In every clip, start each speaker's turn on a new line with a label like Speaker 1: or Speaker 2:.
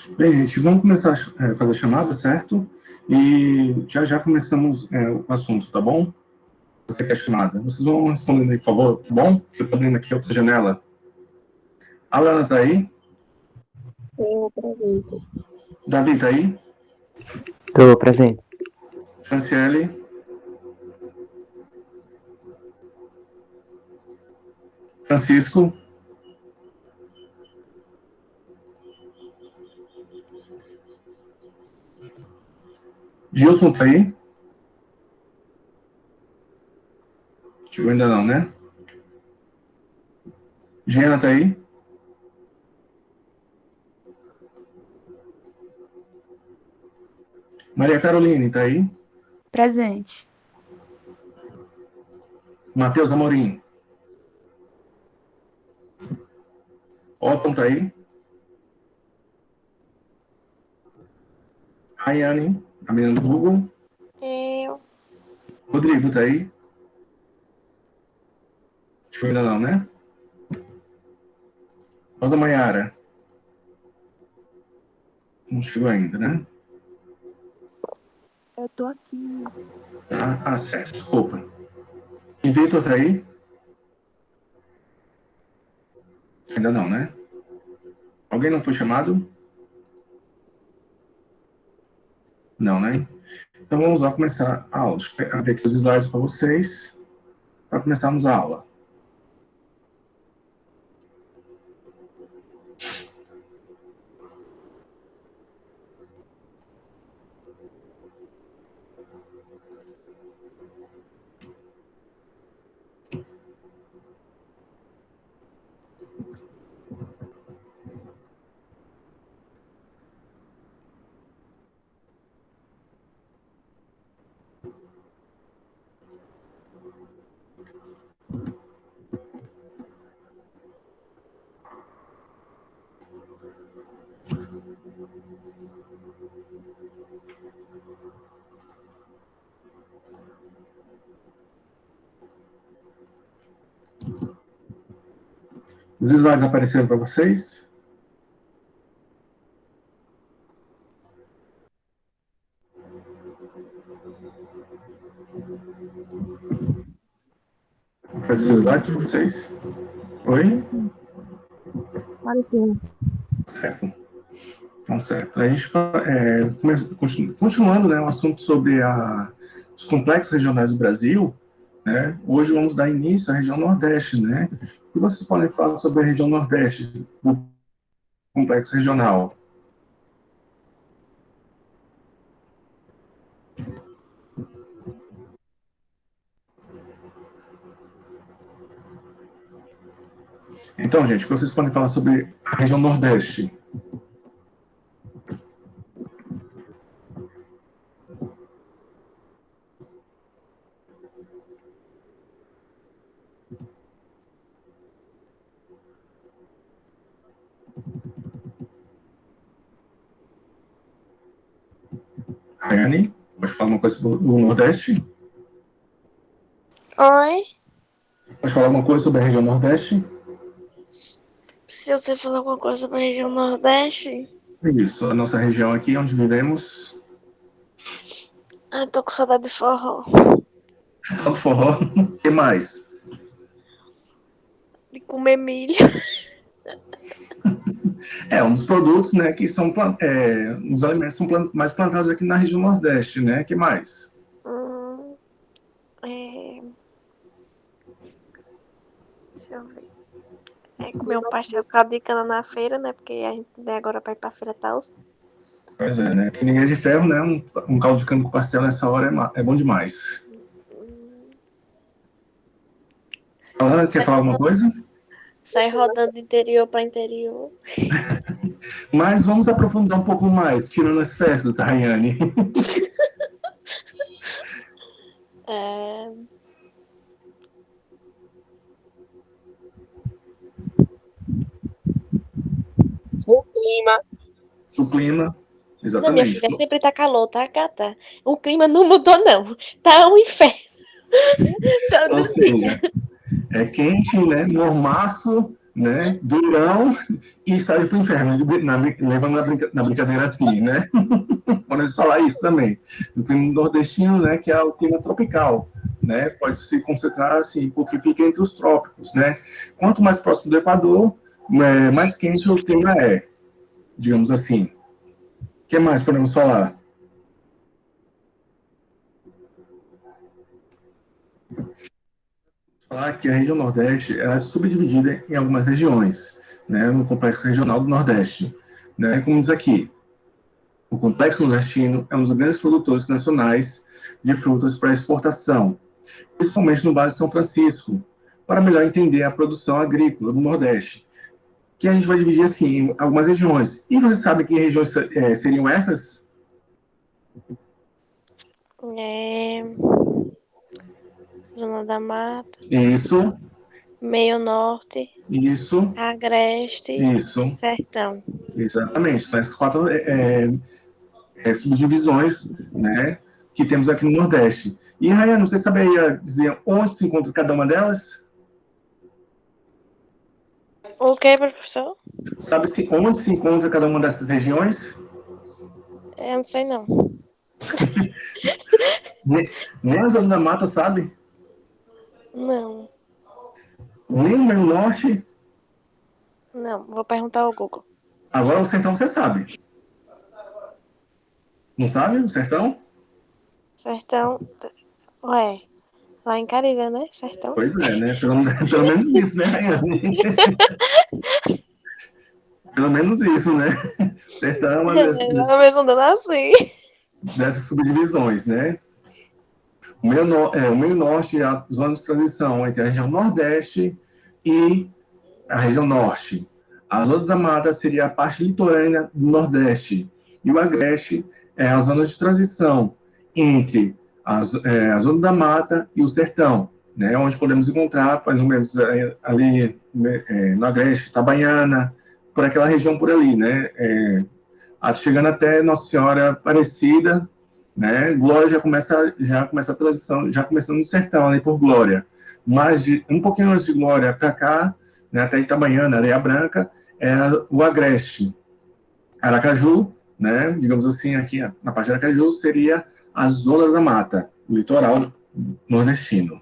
Speaker 1: Bem, gente, vamos começar a fazer a chamada, certo? E já começamos o assunto, tá bom? Você quer chamada? Vocês vão respondendo aí, por favor, tá bom? Eu tô abrindo aqui outra janela. A Lana tá aí?
Speaker 2: Eu aproveito.
Speaker 1: Davi tá aí?
Speaker 3: Tô presente.
Speaker 1: Franciele? Francisco? Gilson tá aí? Chegou ainda não, né? Giana tá aí? Maria Caroline tá aí?
Speaker 4: Presente.
Speaker 1: Matheus Amorim? Otton tá aí? Rayane, a menina do Google?
Speaker 2: Eu.
Speaker 1: Rodrigo tá aí? Chegou ainda não, né? Rosa Maiara? Não chegou ainda, né?
Speaker 4: Eu tô aqui.
Speaker 1: Ah, certo, desculpa. E Vitor tá aí? Ainda não, né? Alguém não foi chamado? Não, né? Então vamos lá começar a aula. Deixa eu abrir aqui os slides para vocês, para começarmos a aula. Os slides apareceram para vocês? Apareceu os slides para vocês? Oi?
Speaker 2: Apareceu.
Speaker 1: Certo. Então, certo. A gente continuando, né, o assunto sobre os complexos regionais do Brasil, né? Hoje vamos dar início à região Nordeste, né? O que vocês podem falar sobre a região Nordeste, o complexo regional? Então, gente, o que vocês podem falar sobre a região Nordeste? Rayane, pode falar uma coisa do Nordeste?
Speaker 2: Oi?
Speaker 1: Pode falar alguma coisa sobre a região Nordeste?
Speaker 2: Se você falar alguma coisa sobre a região Nordeste.
Speaker 1: Isso, a nossa região aqui, onde vivemos.
Speaker 2: Ah, tô com saudade de forró.
Speaker 1: Só do forró. O que mais?
Speaker 2: De comer milho.
Speaker 1: Um dos produtos, né, que são os alimentos são mais plantados aqui na região Nordeste, né? O que mais?
Speaker 2: Deixa eu ver. Comer um pastel com de cana na feira, né? Porque a gente agora vai pra feira tal.
Speaker 1: Pois é, né? Que ninguém é de ferro, né? Um caldo de cana com pastel nessa hora é bom demais. Alana, quer falar alguma coisa?
Speaker 2: Sai rodando de interior para interior.
Speaker 1: Mas vamos aprofundar um pouco mais, tirando as festas, Rayane.
Speaker 5: O clima.
Speaker 1: O clima, exatamente.
Speaker 2: Não, minha filha, sempre tá calor, tá, gata? O clima não mudou, não. Tá um inferno.
Speaker 1: Ou seja, é quente, né? Mormaço, né? Durão e estágio para o inferno, levando na brincadeira assim, né? Podemos falar isso também. O clima nordestino, né, que é o clima tropical, né? Pode se concentrar assim, porque fica entre os trópicos, né? Quanto mais próximo do Equador, mais quente o clima é, digamos assim. O que mais podemos falar? Falar que a região Nordeste ela é subdividida em algumas regiões, né, no Complexo Regional do Nordeste. Né, como diz aqui, o Complexo Nordestino é um dos grandes produtores nacionais de frutas para exportação, principalmente no Vale de São Francisco, para melhor entender a produção agrícola do Nordeste, que a gente vai dividir assim em algumas regiões. E você sabe que regiões seriam essas?
Speaker 2: É... Zona da Mata,
Speaker 1: Isso,
Speaker 2: Meio Norte,
Speaker 1: isso,
Speaker 2: Agreste
Speaker 1: isso.
Speaker 2: e Sertão.
Speaker 1: Exatamente. São essas quatro subdivisões, né, que temos aqui no Nordeste. E, Rayane, você saberia dizer onde se encontra cada uma delas?
Speaker 2: O que, professor?
Speaker 1: Sabe-se onde se encontra cada uma dessas regiões?
Speaker 2: Eu não sei não.
Speaker 1: Nem a Zona da Mata, sabe?
Speaker 2: Não,
Speaker 1: Nem o Meio Norte.
Speaker 2: não. Vou perguntar ao Google.
Speaker 1: Agora o Sertão você sabe. Não sabe o Sertão?
Speaker 2: Sertão. Ué, lá em Carilha, né? Sertão.
Speaker 1: Pois é, né? Pelo menos isso, né, Rayane? Pelo menos isso, né? Sertão é uma
Speaker 2: Pelo menos andando assim.
Speaker 1: dessas subdivisões, né? O meio norte é a zona de transição entre a região nordeste e a região norte. A zona da mata seria a parte litorânea do nordeste. E o agreste é a zona de transição entre a zona da mata e o sertão, né, onde podemos encontrar, mais ou menos, ali no agreste, Itabaiana, por aquela região por ali, né, chegando até Nossa Senhora Aparecida, né? Glória já começa a transição, já começando no sertão ali por Glória. Mas um pouquinho antes de Glória para cá, né, até Itabaiana, Areia Branca, é o Agreste. Aracaju, né, digamos assim, aqui na parte de Aracaju seria a zona da mata, o litoral nordestino.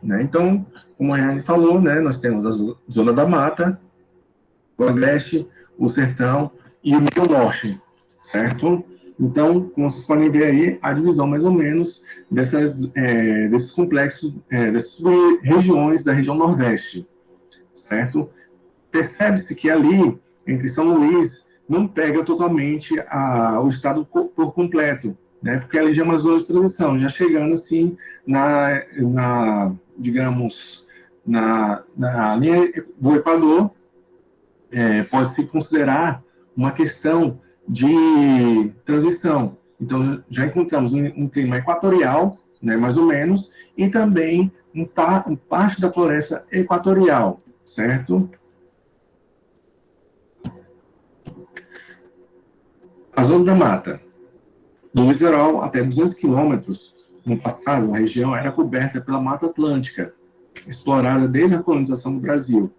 Speaker 1: Né? Então, como a Rayane falou, né, nós temos a zona da mata, o Agreste, o sertão e o meio norte, certo? Então, como vocês podem ver aí, a divisão mais ou menos desses complexos, dessas regiões da região Nordeste, certo? Percebe-se que ali, entre São Luís, não pega totalmente o estado por completo, né? Porque ali já é uma zona de transição, já chegando assim digamos, na linha do Equador, pode-se considerar uma questão de transição. Então, já encontramos um clima equatorial, né, mais ou menos, e também parte da floresta equatorial, certo? A zona da mata. Do litoral até 200 quilômetros, no passado, a região era coberta pela Mata Atlântica, explorada desde a colonização do Brasil,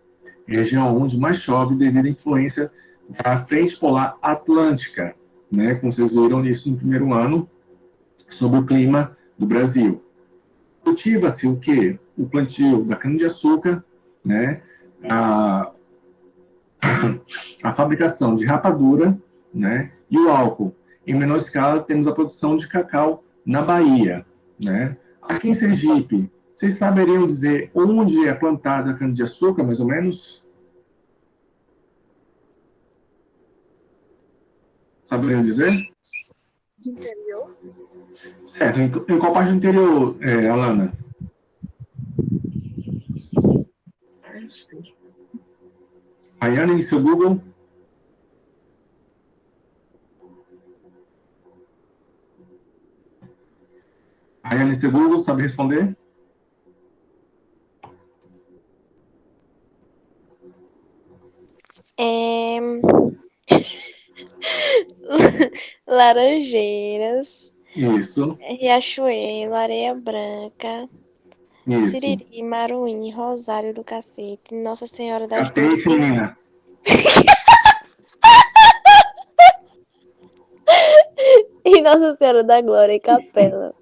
Speaker 1: região onde mais chove devido à influência da frente polar atlântica, né? Como vocês viram nisso no primeiro ano, sobre o clima do Brasil. Cultiva-se o quê? O plantio da cana-de-açúcar, né? A fabricação de rapadura, né? E o álcool. Em menor escala, temos a produção de cacau na Bahia, né? Aqui em Sergipe, vocês saberiam dizer onde é plantada a cana-de-açúcar, mais ou menos? Saberiam dizer?
Speaker 5: De interior?
Speaker 1: Certo. Em qual parte do interior, Alana?
Speaker 5: Não sei.
Speaker 1: Rayane, em seu Google? Rayane, em seu Google, sabe responder?
Speaker 2: Laranjeiras,
Speaker 1: Isso.
Speaker 2: Riachuelo, Areia Branca,
Speaker 1: Isso.
Speaker 2: Siriri, Maruim, Rosário do Cacete, Nossa Senhora das
Speaker 1: Catete,
Speaker 2: Dores
Speaker 1: menina.
Speaker 2: e Nossa Senhora da Glória e Capela.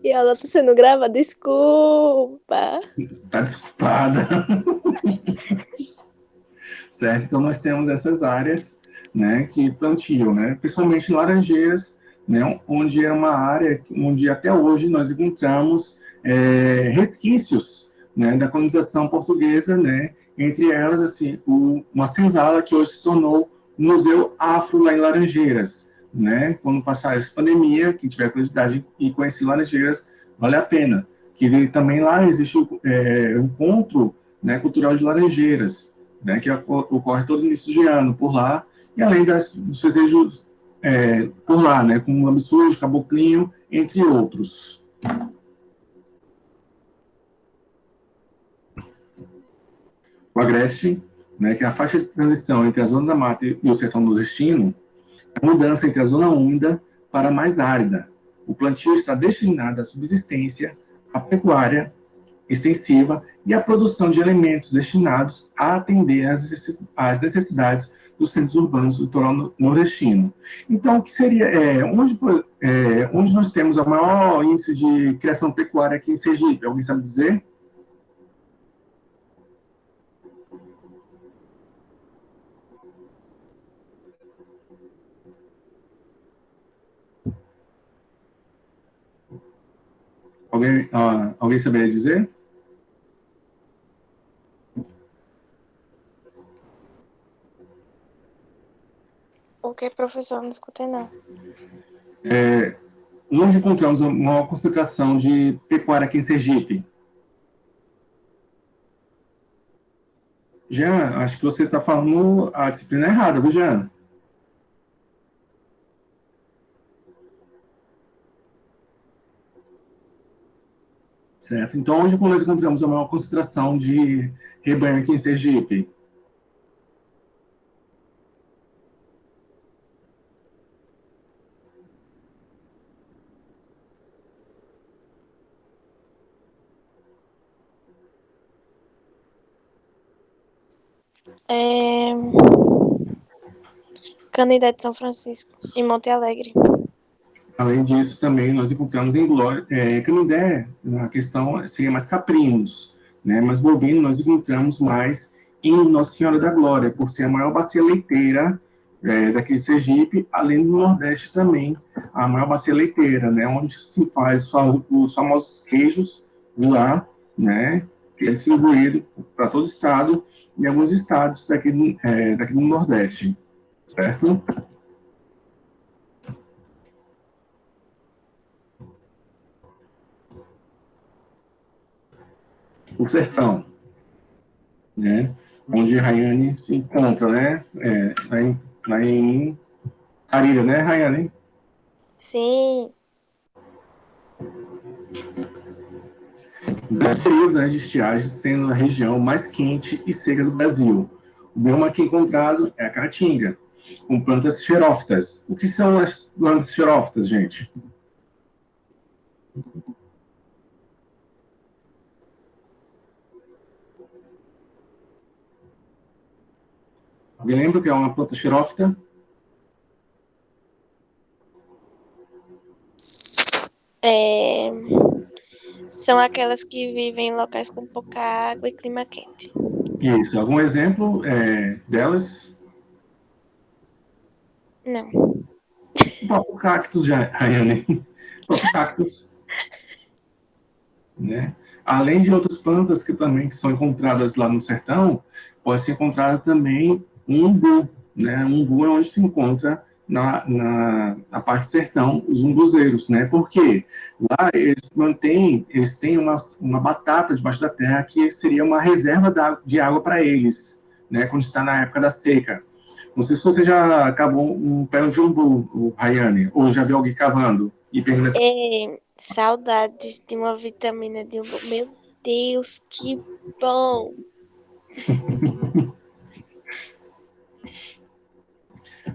Speaker 2: E ela tá sendo gravada, desculpa.
Speaker 1: Tá desculpada. Certo? Então, nós temos essas áreas, né, que plantiam, né, principalmente Laranjeiras, né, onde é uma área onde até hoje nós encontramos resquícios, né, da colonização portuguesa, né, entre elas, assim, uma senzala que hoje se tornou o Museu Afro lá em Laranjeiras, né, quando passar essa pandemia, quem tiver curiosidade e conhecer Laranjeiras, vale a pena, que também lá existe o encontro, né, cultural de Laranjeiras, né, que ocorre todo início de ano por lá, e além dos festejos por lá, né, como Lambisús, Caboclinho, entre outros. O Agreste, né, que é a faixa de transição entre a zona da mata e o sertão nordestino, é a mudança entre a zona úmida para a mais árida. O plantio está destinado à subsistência, à pecuária extensiva e à produção de alimentos destinados a atender às necessidades dos centros urbanos do litoral nordestino. Então, o que seria, onde nós temos o maior índice de criação pecuária aqui em Sergipe? Alguém sabe dizer? Alguém saberia dizer?
Speaker 2: O que, professor? Não escutei, não.
Speaker 1: Onde encontramos a maior concentração de pecuária aqui em Sergipe? Jean, acho que você está falando a disciplina errada, viu, Jean? Certo. Então, onde nós encontramos a maior concentração de rebanho aqui em Sergipe?
Speaker 2: Canindé de São Francisco, em Monte Alegre.
Speaker 1: Além disso, também nós encontramos em Canindé, a questão seria mais caprinos, né? Mas bovino nós encontramos mais em Nossa Senhora da Glória, por ser a maior bacia leiteira daqui de Sergipe, além do Nordeste também, a maior bacia leiteira, né? Onde se faz os famosos queijos de lá, né? Que é distribuído para todo o estado e alguns estados daqui do Nordeste, certo? O sertão, né? Onde Rayane se encontra, né? Lá em Carilha, né, Rayane?
Speaker 2: Sim.
Speaker 1: No período, né, de estiagem, sendo a região mais quente e seca do Brasil. O bioma aqui encontrado é a Caatinga, com plantas xerófitas. O que são as plantas xerófitas, gente? Alguém lembra o que é uma planta xerófita?
Speaker 2: São aquelas que vivem em locais com pouca água e clima quente.
Speaker 1: Isso. Algum exemplo delas?
Speaker 2: Não.
Speaker 1: O próprio cactus, Rayane. O próprio cactus, né? Além de outras plantas que também que são encontradas lá no sertão, pode ser encontrado também um umbu, né? Um umbu é onde se encontra na parte sertão os umbuzeiros, né? Porque lá eles têm uma batata debaixo da terra que seria uma reserva de água para eles, né? Quando está na época da seca. Não sei se você já cavou um pé de umbu, o Rayane, ou já viu alguém cavando e pegando essa...
Speaker 2: Saudades de uma vitamina de umbu. Meu Deus, que bom!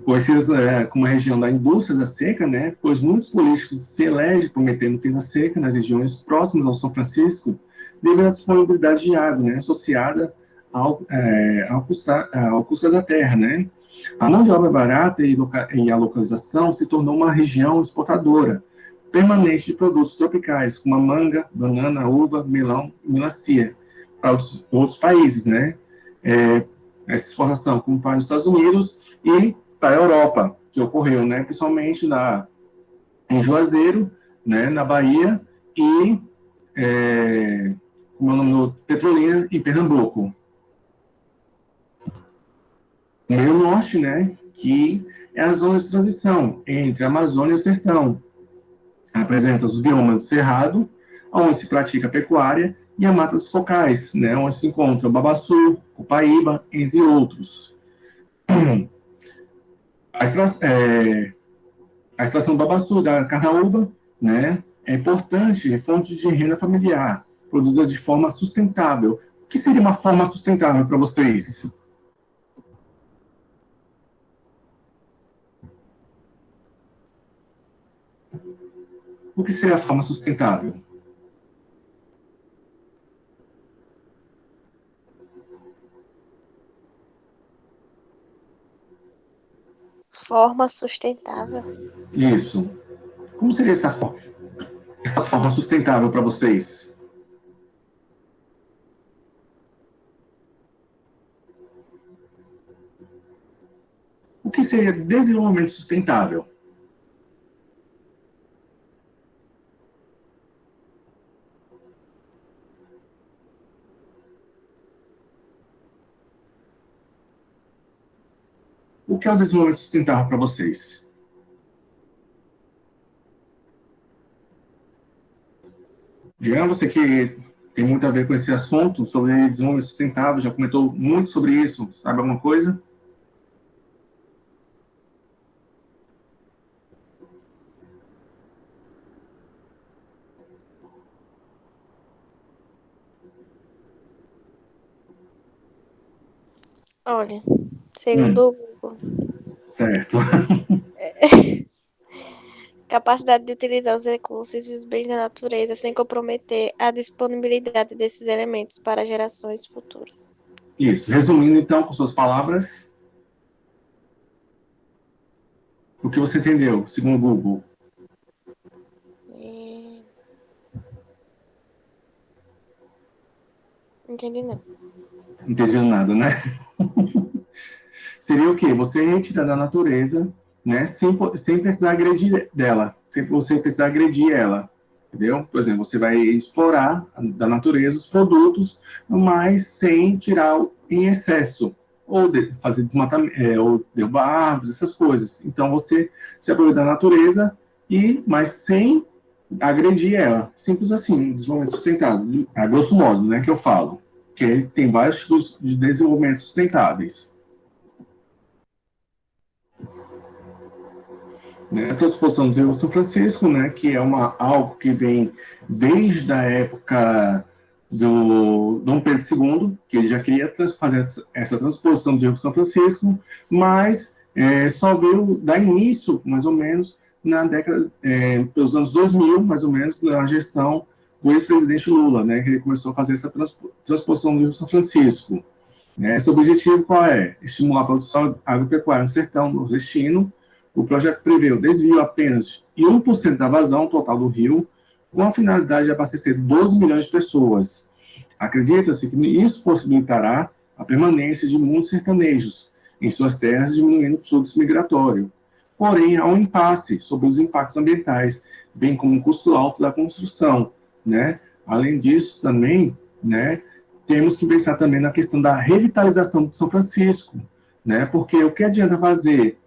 Speaker 1: conhecidas como a região da indústria da seca, né, pois muitos políticos se elegem prometendo fim da seca nas regiões próximas ao São Francisco, devido à disponibilidade de água, né, associada ao custo da terra, né. A mão de obra barata e a localização se tornou uma região exportadora permanente de produtos tropicais, como a manga, banana, uva, melão e melancia, para outros países, né? Essa exportação, como para os Estados Unidos e para a Europa, que ocorreu, né? Principalmente em Juazeiro, né? Na Bahia e, como é o nome do Petrolina, em Pernambuco. No meio norte, né? Que é a zona de transição entre a Amazônia e o sertão. Apresenta os biomas do Cerrado, onde se pratica a pecuária, e a Mata dos Cocais, né, onde se encontra o Babaçu, o Paíba, entre outros. A extração do Babaçu, da carnaúba, né, é importante fonte de renda familiar, produzida de forma sustentável. O que seria uma forma sustentável para vocês? O que seria a forma sustentável?
Speaker 2: Forma sustentável.
Speaker 1: Isso. Como seria essa forma sustentável para vocês? O que seria desenvolvimento sustentável? O que é o desenvolvimento sustentável para vocês? Jean, você que tem muito a ver com esse assunto sobre desenvolvimento sustentável, já comentou muito sobre isso, sabe alguma coisa?
Speaker 2: Olha, segundo o Google,
Speaker 1: Certo.
Speaker 2: capacidade de utilizar os recursos e os bens da natureza sem comprometer a disponibilidade desses elementos para gerações futuras.
Speaker 1: Isso. Resumindo, então, com suas palavras, o que você entendeu, segundo o Google?
Speaker 2: Entendi não.
Speaker 1: Não entendi nada, né? Seria o quê? Você retirar da natureza, né, sem precisar agredir dela, sem você precisar agredir ela, entendeu? Por exemplo, você vai explorar da natureza os produtos, mas sem tirar em excesso, ou fazer desmatamento, ou derrubar árvores, essas coisas. Então, você se aproveita da natureza, mas sem agredir ela. Simples assim, desenvolvimento sustentável, a grosso modo, né, que eu falo. Que tem vários tipos de desenvolvimento sustentáveis. Né? A transposição do Rio São Francisco, né, que é algo que vem desde a época do Dom Pedro II, que ele já queria fazer essa transposição do Rio São Francisco, mas só veio dar início, mais ou menos, na década, pelos anos 2000, mais ou menos, na gestão do ex-presidente Lula, né, que ele começou a fazer essa transposição do Rio São Francisco. Né? Esse objetivo qual é? Estimular a produção agropecuária no sertão nordestino. O projeto prevê o desvio apenas de 1% da vazão total do rio, com a finalidade de abastecer 12 milhões de pessoas. Acredita-se que isso possibilitará a permanência de muitos sertanejos em suas terras, diminuindo o fluxo migratório. Porém, há um impasse sobre os impactos ambientais, bem como o custo alto da construção. Né? Além disso, também, né, temos que pensar também na questão da revitalização de São Francisco, né? Porque o que adianta fazer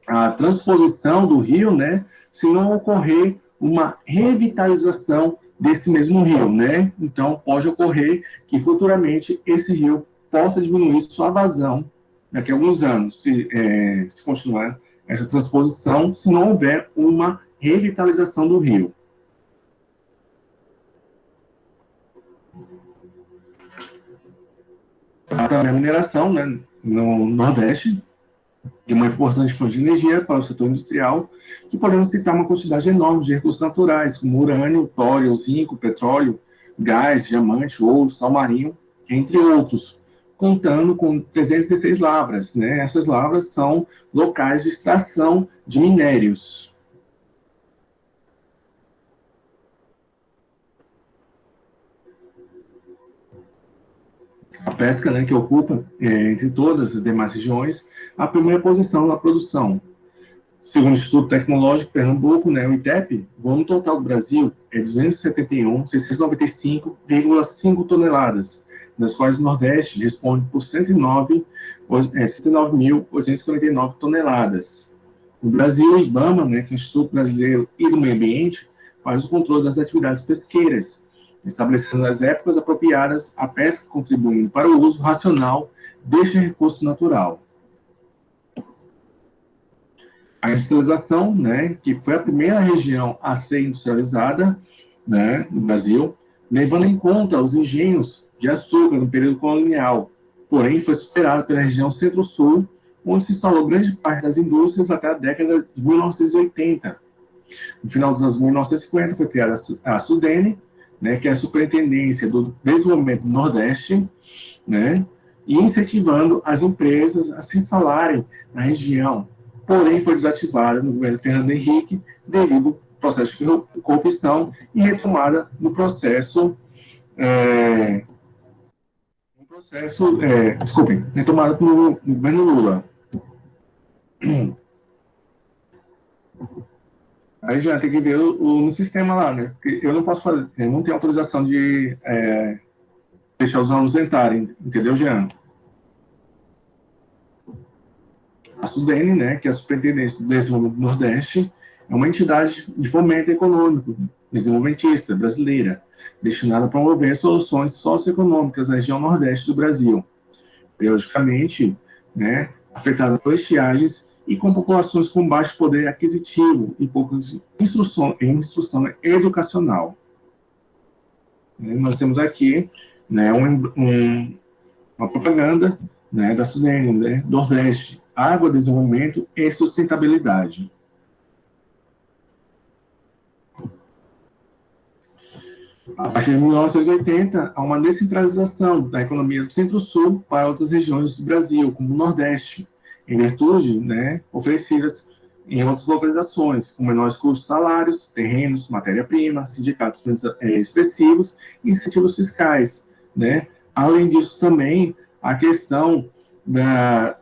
Speaker 1: a transposição do rio, né, se não ocorrer uma revitalização desse mesmo rio, né? Então, pode ocorrer que futuramente esse rio possa diminuir sua vazão daqui a alguns anos, se continuar essa transposição, se não houver uma revitalização do rio. Também a mineração, né, no Nordeste, e uma importante fonte de energia para o setor industrial, que podemos citar uma quantidade enorme de recursos naturais, como urânio, tório, zinco, petróleo, gás, diamante, ouro, sal marinho, entre outros, contando com 306 lavras, né? Essas lavras são locais de extração de minérios. A pesca, né, que ocupa, entre todas as demais regiões, a primeira posição na produção. Segundo o Instituto Tecnológico de Pernambuco, né, o ITEP, o volume total do Brasil é 271.695,5 toneladas, das quais o Nordeste responde por 109.849 toneladas. O Brasil, o IBAMA, né, que é o Instituto Brasileiro e do Meio Ambiente, faz o controle das atividades pesqueiras, estabelecendo as épocas apropriadas à pesca, contribuindo para o uso racional deste recurso natural. A industrialização, né, que foi a primeira região a ser industrializada, né, no Brasil, levando em conta os engenhos de açúcar no período colonial, porém foi superada pela região Centro-Sul, onde se instalou grande parte das indústrias até a década de 1980. No final dos anos 1950 foi criada a SUDENE, né, que é a Superintendência do Desenvolvimento do Nordeste, né, e incentivando as empresas a se instalarem na região. Porém, foi desativada no governo Fernando Henrique devido ao processo de corrupção e retomada no processo, retomada no governo Lula. Aí já tem que ver no sistema lá, né? Porque eu não posso fazer, eu não tenho autorização de deixar os alunos entrarem, entendeu, Jean? A SUDENE, né, que é a Superintendência do Desenvolvimento do Nordeste, é uma entidade de fomento econômico desenvolvimentista brasileira, destinada a promover soluções socioeconômicas na região Nordeste do Brasil, periodicamente, né, afetada por estiagens e com populações com baixo poder aquisitivo e pouca instrução educacional. Nós temos aqui, né, uma propaganda, né, da SUDENE, né, Nordeste, Água, Desenvolvimento e Sustentabilidade. A partir de 1980, há uma descentralização da economia do Centro-Sul para outras regiões do Brasil, como o Nordeste, em virtude, né, oferecidas em outras localizações, com menores custos de salários, terrenos, matéria-prima, sindicatos expressivos e incentivos fiscais, né? Além disso, também, a questão da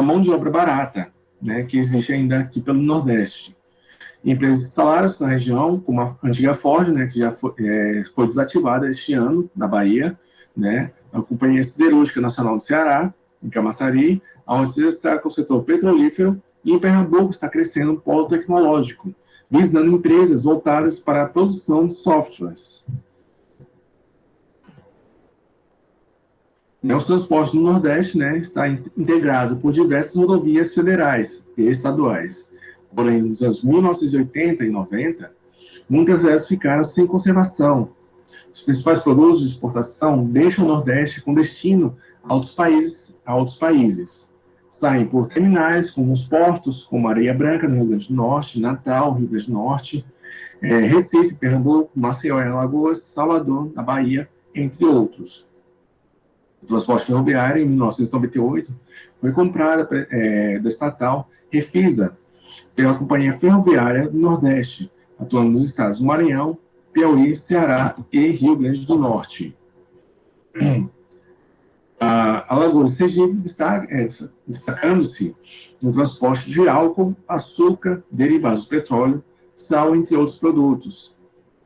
Speaker 1: mão de obra barata, né, que existe ainda aqui pelo Nordeste. Empresas de salários na região, como a antiga Ford, né, que já foi desativada este ano, na Bahia, né, a Companhia Siderúrgica Nacional do Ceará, em Camaçari, onde se destaca o setor petrolífero, e em Pernambuco está crescendo um polo tecnológico, visando empresas voltadas para a produção de softwares. O transporte no Nordeste, né, está integrado por diversas rodovias federais e estaduais. Porém, nos anos 1980 e 90, muitas delas ficaram sem conservação. Os principais produtos de exportação deixam o Nordeste com destino a outros países. Saem por terminais, como os portos, como Areia Branca, no Rio Grande do Norte, Natal, Rio Grande do Norte, Recife, Pernambuco, Maceió, Alagoas, Salvador, na Bahia, entre outros. O transporte ferroviário, em 1998, foi comprada da estatal Refisa, pela Companhia Ferroviária do Nordeste, atuando nos estados do Maranhão, Piauí, Ceará e Rio Grande do Norte. A Alagoas e Sergipe destacando-se no transporte de álcool, açúcar, derivados do petróleo, sal, entre outros produtos.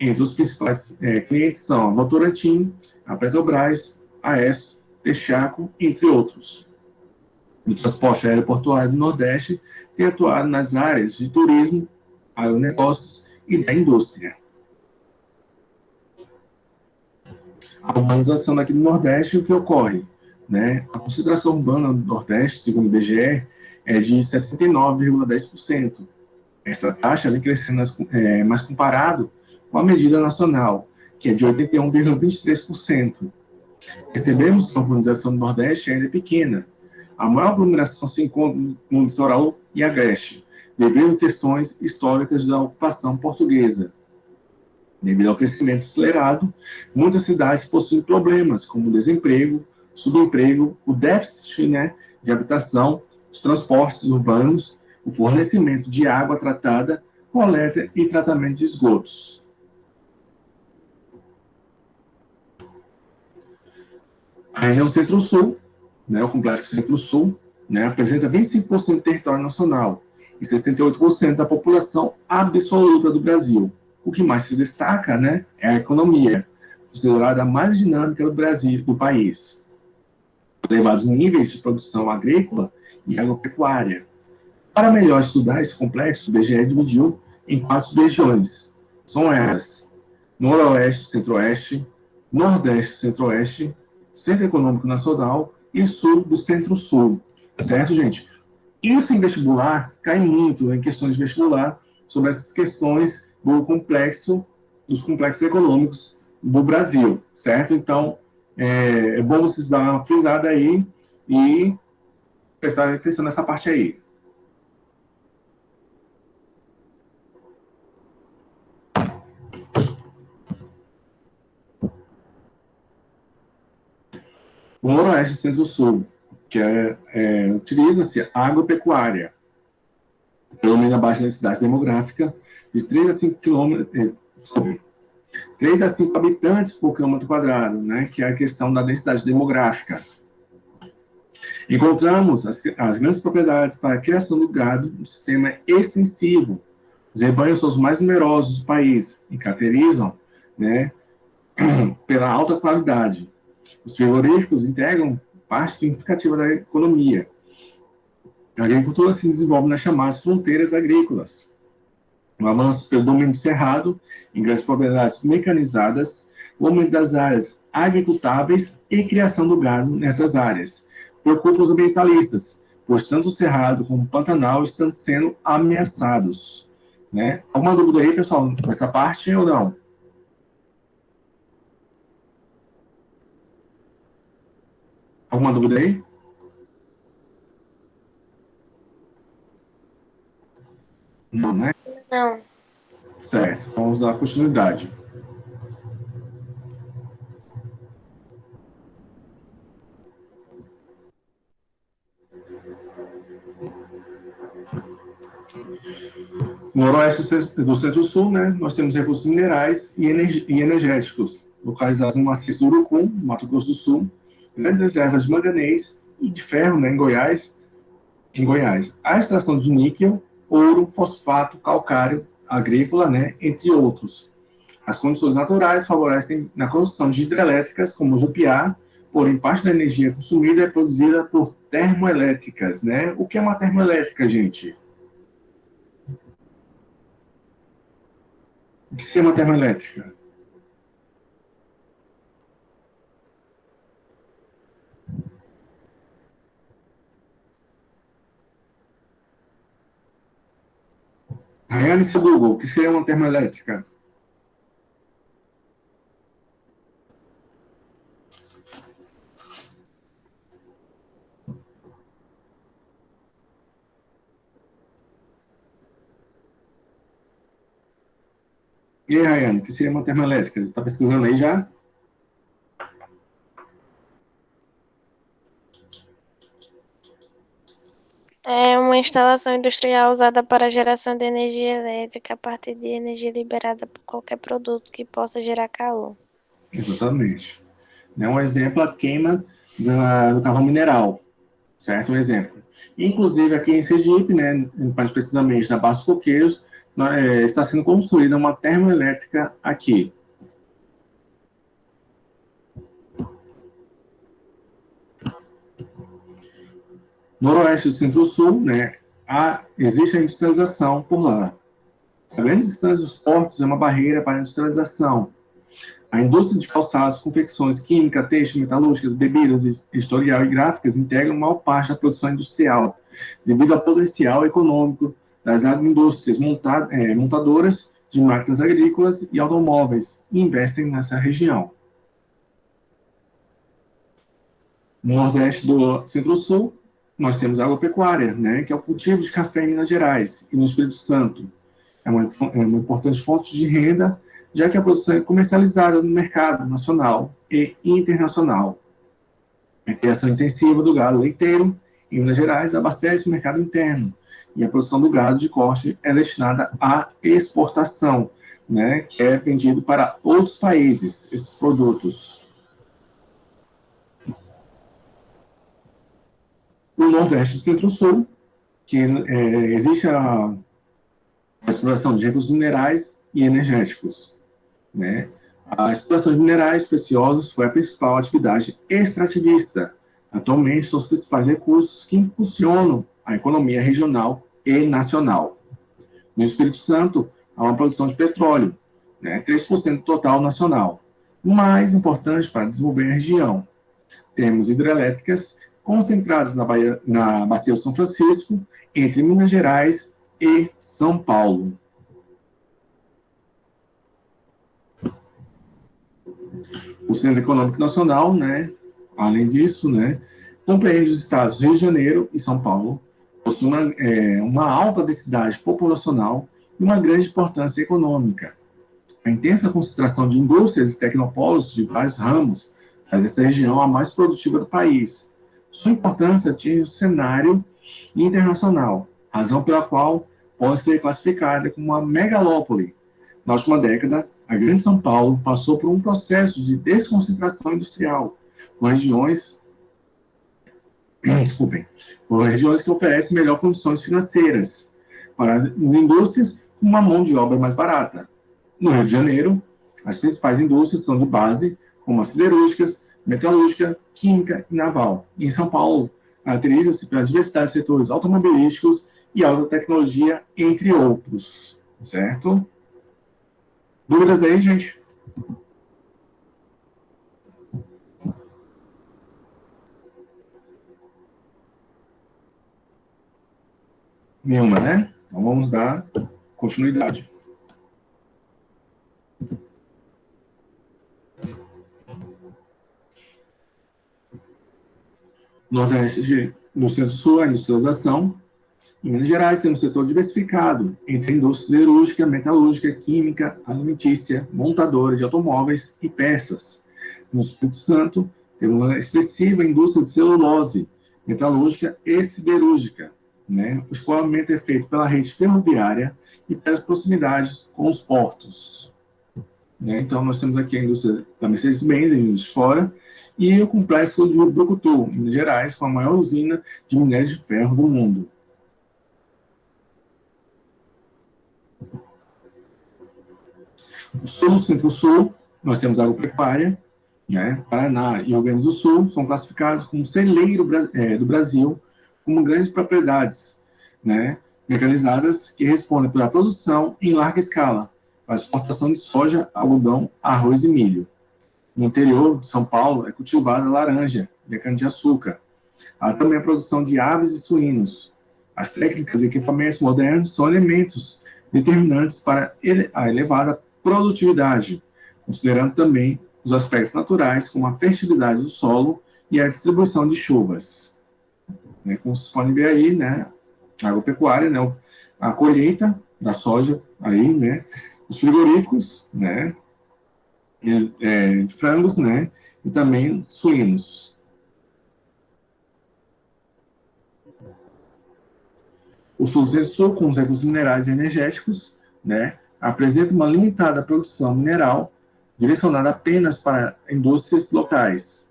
Speaker 1: Entre os principais clientes são a Votorantim, a Petrobras, a AES, Texaco, entre outros. O transporte aeroportuário do Nordeste tem atuado nas áreas de turismo, agronegócios e da indústria. A urbanização daqui do Nordeste, o que ocorre? Né? A concentração urbana do Nordeste, segundo o IBGE, é de 69,10%. Esta taxa vem crescendo mais comparado com a medida nacional, que é de 81,23%. Percebemos que a urbanização do Nordeste ainda é pequena, a maior aglomeração se encontra no litoral e agreste, devido a questões históricas da ocupação portuguesa. Devido ao crescimento acelerado, muitas cidades possuem problemas como desemprego, subemprego, o déficit, né, de habitação, os transportes urbanos, o fornecimento de água tratada, coleta e tratamento de esgotos. A região Centro-Sul, né, o complexo Centro-Sul, né, apresenta 25% do território nacional e 68% da população absoluta do Brasil. O que mais se destaca, né, é a economia, considerada a mais dinâmica do Brasil, do país. Elevados níveis de produção agrícola e agropecuária. Para melhor estudar esse complexo, o IBGE dividiu em 4 regiões. São elas: Noroeste, Centro-Oeste, Nordeste, Centro-Oeste, Centro Econômico Nacional e Sul do Centro-Sul. Certo, gente? Isso em vestibular cai muito em questões de vestibular sobre essas questões dos complexos econômicos do Brasil, certo? Então, é bom vocês darem uma frisada aí e prestarem atenção nessa parte aí. O Noroeste e Centro-Sul, que utiliza-se a agropecuária, pelo menos a baixa densidade demográfica, de 3 a 5 3 a 5 habitantes por quilômetro quadrado, né, que é a questão da densidade demográfica. Encontramos as grandes propriedades para a criação do gado no sistema extensivo. Os rebanhos são os mais numerosos do país e caracterizam, né, pela alta qualidade. Os frigoríficos integram parte significativa da economia. A agricultura se desenvolve nas chamadas fronteiras agrícolas. O avanço pelo domínio cerrado, em grandes propriedades mecanizadas, o aumento das áreas agricultáveis e criação do gado nessas áreas. Preocupa os ambientalistas, pois tanto o cerrado como o Pantanal estão sendo ameaçados. Né? Alguma dúvida aí, pessoal, nessa parte ou não? Alguma dúvida aí? Não, né?
Speaker 2: Não.
Speaker 1: Certo, vamos dar continuidade. No noroeste do Centro-Sul, né, nós temos recursos minerais e energéticos, localizados no maciço do Urucum, no Mato Grosso do Sul, grandes reservas de manganês e de ferro, né, em Goiás. A extração de níquel, ouro, fosfato, calcário, agrícola, né, entre outros. As condições naturais favorecem na construção de hidrelétricas, como o Jupiá, porém parte da energia consumida é produzida por termoelétricas, né? O que é uma termoelétrica, gente? O que seria uma termoelétrica? Rayane, seu Google, o que seria uma termoelétrica? E aí, Rayane, o que seria uma termoelétrica? Está pesquisando aí já?
Speaker 2: É uma instalação industrial usada para a geração de energia elétrica a partir de energia liberada por qualquer produto que possa gerar calor.
Speaker 1: Exatamente. Um exemplo, a queima do carvão mineral, certo? Um exemplo. Inclusive, aqui em Sergipe, né, mais precisamente na Barra dos Coqueiros, está sendo construída uma termoelétrica aqui. Noroeste do Centro-Sul, né, existe a industrialização por lá. A grande distância dos portos é uma barreira para a industrialização. A indústria de calçados, confecções, química, têxtil, metalúrgicas, bebidas, editorial e gráficas integram maior parte da produção industrial, devido ao potencial econômico das agroindústrias montadoras de máquinas agrícolas e automóveis, e investem nessa região. No Nordeste do Centro-Sul, nós temos a agropecuária, né, que é o cultivo de café em Minas Gerais e no Espírito Santo. É uma importante fonte de renda, já que a produção é comercializada no mercado nacional e internacional. A criação intensiva do gado leiteiro em Minas Gerais abastece o mercado interno, e a produção do gado de corte é destinada à exportação, né, que é vendido para outros países, esses produtos. No Nordeste e Centro-Sul, que existe a exploração de recursos minerais e energéticos, né? A exploração de minerais preciosos foi a principal atividade extrativista. Atualmente, são os principais recursos que impulsionam a economia regional e nacional. No Espírito Santo, há uma produção de petróleo, né, 3% do total nacional. O mais importante para desenvolver a região. Temos hidrelétricas concentradas na Bacia do São Francisco, entre Minas Gerais e São Paulo. O Centro Econômico Nacional, né, além disso, né, compreende os estados Rio de Janeiro e São Paulo, possui uma alta densidade populacional e uma grande importância econômica. A intensa concentração de indústrias e tecnopolos de vários ramos faz essa região a mais produtiva do país. Sua importância atinge o cenário internacional, razão pela qual pode ser classificada como uma megalópole. Na última década, a Grande São Paulo passou por um processo de desconcentração industrial, com regiões que oferecem melhores condições financeiras para as indústrias com uma mão de obra mais barata. No Rio de Janeiro, as principais indústrias são de base, como as siderúrgicas, metalúrgica, química e naval. E em São Paulo, caracteriza-se pela diversidade de setores automobilísticos e alta tecnologia, entre outros. Certo? Dúvidas aí, gente? Nenhuma, né? Então vamos dar continuidade. Nordeste no Centro-Sul, a industrialização. Em Minas Gerais, temos um setor diversificado entre indústria siderúrgica, metalúrgica, química, alimentícia, montadora de automóveis e peças. No Espírito Santo, temos uma expressiva indústria de celulose, metalúrgica e siderúrgica. Né? O escoamento é feito pela rede ferroviária e pelas proximidades com os portos. Né? Então, nós temos aqui a indústria da Mercedes-Benz, em Juiz de Fora, e o complexo de Brucutu, em Minas Gerais, com a maior usina de minério de ferro do mundo. O Sul, Centro-Sul, nós temos a agropecuária, né? Paraná e Rio Grande do Sul são classificados como celeiro do Brasil, como grandes propriedades, né? Mecanizadas que respondem pela produção em larga escala, para a exportação de soja, algodão, arroz e milho. No interior de São Paulo é cultivada laranja e a cana-de-açúcar. Há também a produção de aves e suínos. As técnicas e equipamentos modernos são elementos determinantes para a elevada produtividade, considerando também os aspectos naturais, como a fertilidade do solo e a distribuição de chuvas. Né, como vocês podem ver aí, né, a agropecuária, né, a colheita da soja, aí, né, os frigoríficos, né, de frangos, né, e também suínos. O Sul-Centro-Sul, com os recursos minerais e energéticos, né, apresenta uma limitada produção mineral direcionada apenas para indústrias locais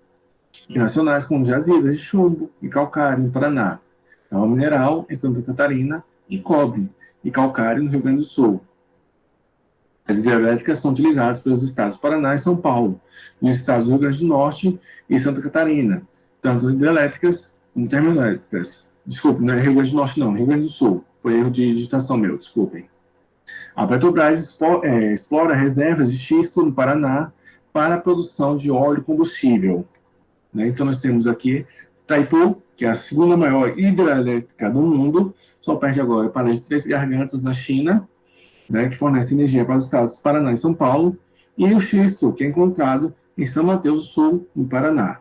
Speaker 1: e nacionais, como jazidas de chumbo e calcário no Paraná, carvão mineral em Santa Catarina e cobre e calcário no Rio Grande do Sul. As hidrelétricas são utilizadas pelos estados Paraná e São Paulo, e os estados do Rio Grande do Norte e Santa Catarina, tanto hidrelétricas como termoelétricas. Desculpe, não é Rio Grande do Norte não, Rio Grande do Sul. Foi erro de digitação meu, desculpem. A Petrobras explora reservas de xisto no Paraná para a produção de óleo combustível. Né? Então, nós temos aqui Itaipu, que é a segunda maior hidrelétrica do mundo, só perde agora para a de Três Gargantas, na China, né, que fornece energia para os estados do Paraná e São Paulo, e o xisto, que é encontrado em São Mateus do Sul, no Paraná.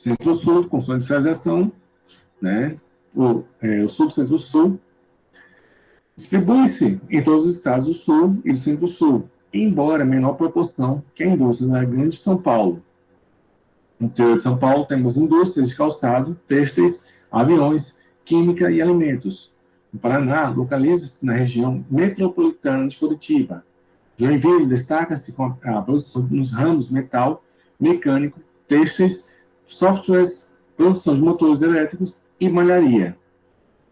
Speaker 1: Centro-Sul, com sua industrialização, né? O Sul, Centro-Sul, distribui-se em todos os estados do Sul e do Centro-Sul, embora em menor proporção que a indústria da Grande São Paulo. No interior de São Paulo, temos indústrias de calçado, têxteis, aviões, química e alimentos. No Paraná, localiza-se na região metropolitana de Curitiba. Joinville destaca-se com a produção nos ramos metal, mecânico, têxteis, softwares, produção de motores elétricos e malharia.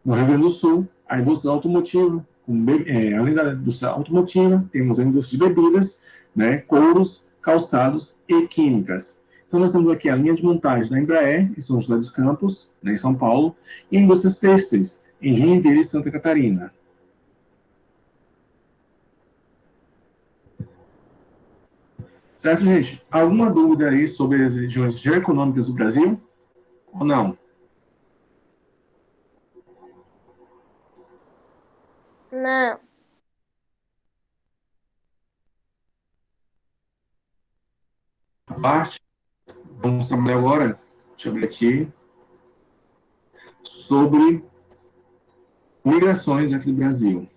Speaker 1: No Rio Grande do Sul, a indústria automotiva, além da indústria automotiva, temos a indústria de bebidas, né, couros, calçados e químicas. Então, nós temos aqui a linha de montagem da Embraer, em São José dos Campos, né, em São Paulo, e indústrias têxteis, em Joinville e Santa Catarina. Certo, gente? Alguma dúvida aí sobre as regiões geoeconômicas do Brasil? Ou não?
Speaker 2: Não.
Speaker 1: A parte, vamos trabalhar agora, deixa eu ver aqui, sobre migrações aqui do Brasil.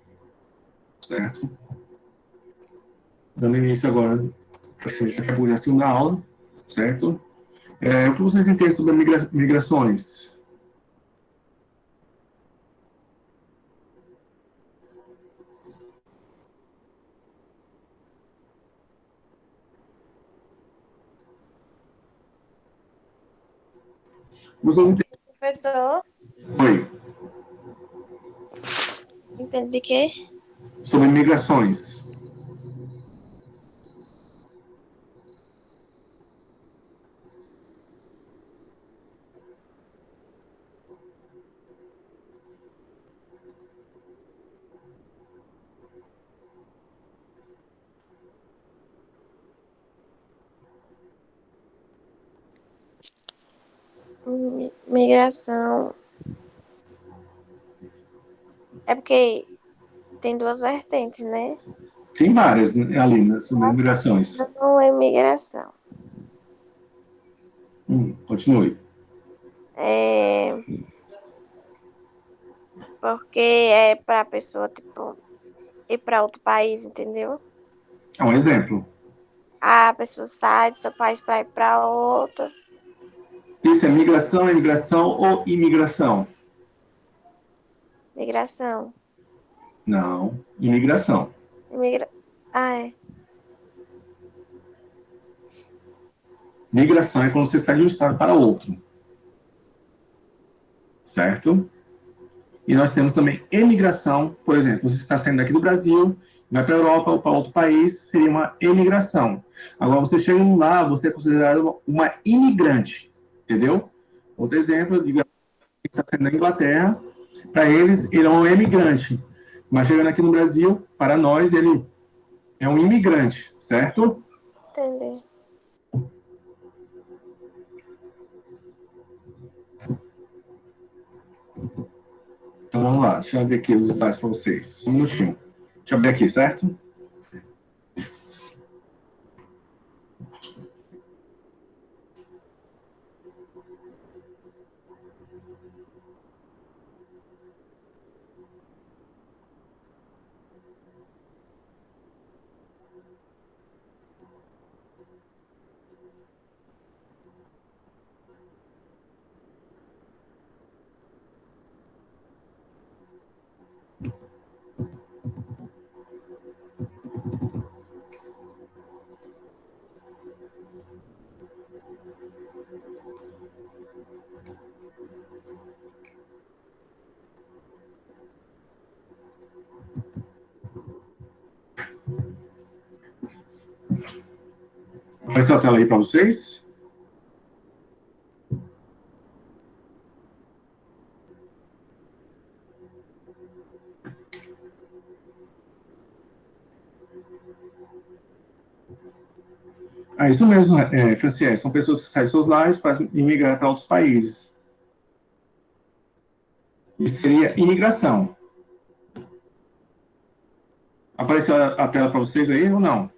Speaker 1: Certo? Dando início agora, a gente acabou a segunda aula, certo? O que vocês entendem sobre migrações? Vocês entendem?
Speaker 2: Professor,
Speaker 1: Oi,
Speaker 2: entende de quê?
Speaker 1: sobre migrações.
Speaker 2: Migração. É porque tem duas vertentes, né?
Speaker 1: Tem várias, né, ali, né, sobre migrações.
Speaker 2: Não é migração.
Speaker 1: Continue.
Speaker 2: É porque é para a pessoa, tipo, ir para outro país, entendeu?
Speaker 1: É um exemplo.
Speaker 2: A pessoa sai do seu país para ir para outro.
Speaker 1: Isso é migração, imigração ou imigração?
Speaker 2: Migração.
Speaker 1: Não, imigração.
Speaker 2: É.
Speaker 1: Migração é quando você sai de um estado para outro. Certo? E nós temos também emigração, por exemplo, você está saindo daqui do Brasil, vai para a Europa ou para outro país, seria uma emigração. Agora, você chega lá, você é considerado uma imigrante, entendeu? Outro exemplo, diga que está saindo da Inglaterra, para eles, ele é um emigrante. Mas chegando aqui no Brasil, para nós, ele é um imigrante, certo?
Speaker 2: Entendi.
Speaker 1: Então vamos lá, deixa eu abrir aqui os slides para vocês. Um minutinho. Deixa eu abrir aqui, certo? Apareceu a tela aí para vocês? Isso mesmo, Franciele, são pessoas que saem dos seus lares para imigrar para outros países. Isso seria imigração. Apareceu a tela para vocês aí ou não?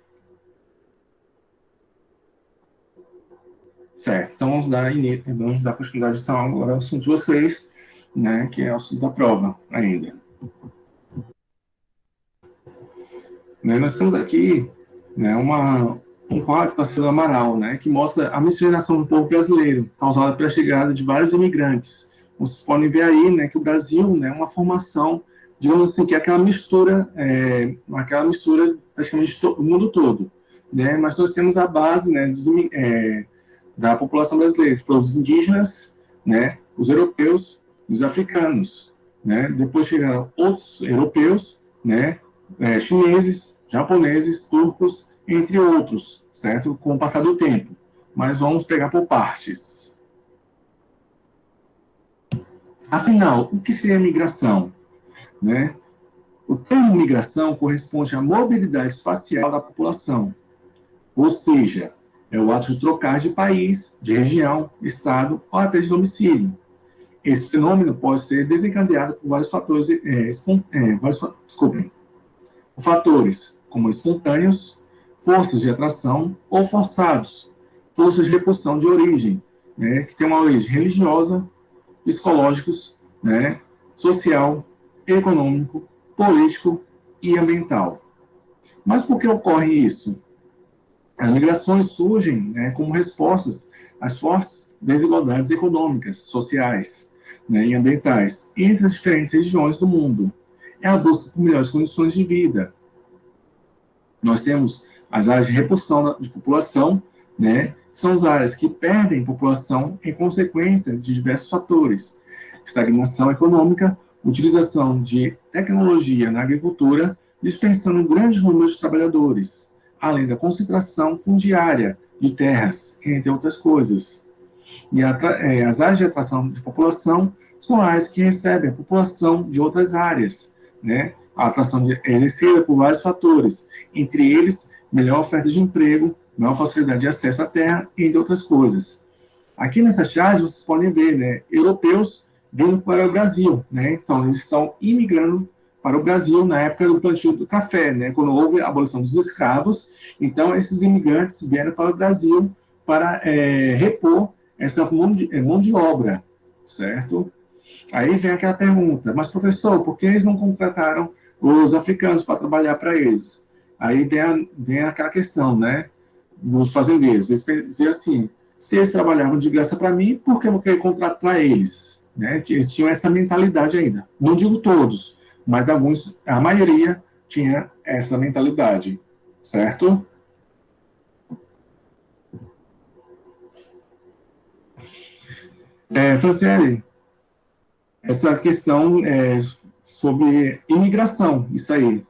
Speaker 1: Certo, então vamos dar continuidade então agora ao assunto de vocês, né, que é o assunto da prova ainda. Né, nós temos aqui, né, um quadro da Tarsila Amaral, né, que mostra a miscigenação do povo brasileiro, causada pela chegada de vários imigrantes. Vocês podem ver aí, né, que o Brasil, né, é uma formação, digamos assim, que é aquela mistura praticamente do mundo todo, né, mas nós temos a base, né, da população brasileira, que foram os indígenas, né, os europeus, os africanos, né, depois chegaram outros europeus, né, chineses, japoneses, turcos, entre outros, certo? Com o passar do tempo. Mas vamos pegar por partes. Afinal, o que seria migração? Né? O termo migração corresponde à mobilidade espacial da população, ou seja, é o ato de trocar de país, de região, estado ou até de domicílio. Esse fenômeno pode ser desencadeado por vários fatores, fatores como espontâneos, forças de atração ou forçados, forças de repulsão de origem, né, que tem uma origem religiosa, psicológicos, né, social, econômico, político e ambiental. Mas por que ocorre isso? As migrações surgem, né, como respostas às fortes desigualdades econômicas, sociais, né, e ambientais entre as diferentes regiões do mundo. É a busca por melhores condições de vida. Nós temos as áreas de repulsão de população, né, são as áreas que perdem população em consequência de diversos fatores: estagnação econômica, utilização de tecnologia na agricultura, dispensando um grande número de trabalhadores, além da concentração fundiária de terras, entre outras coisas. E as áreas de atração de população são áreas que recebem a população de outras áreas, né? A atração é exercida por vários fatores, entre eles, melhor oferta de emprego, maior facilidade de acesso à terra, entre outras coisas. Aqui nessa charge, vocês podem ver, né, europeus vindo para o Brasil, né? Então, eles estão imigrando para o Brasil na época do plantio do café, né? Quando houve a abolição dos escravos. Então, esses imigrantes vieram para o Brasil para repor essa mão de obra, certo? Aí vem aquela pergunta: mas professor, por que eles não contrataram os africanos para trabalhar para eles? Aí vem aquela questão, né, dos fazendeiros. Eles diziam assim: se eles trabalhavam de graça para mim, por que eu vou querer contratar eles? Né? Eles tinham essa mentalidade ainda. Não digo todos, mas alguns, a maioria tinha essa mentalidade, certo? Franciele, essa questão sobre imigração, isso aí.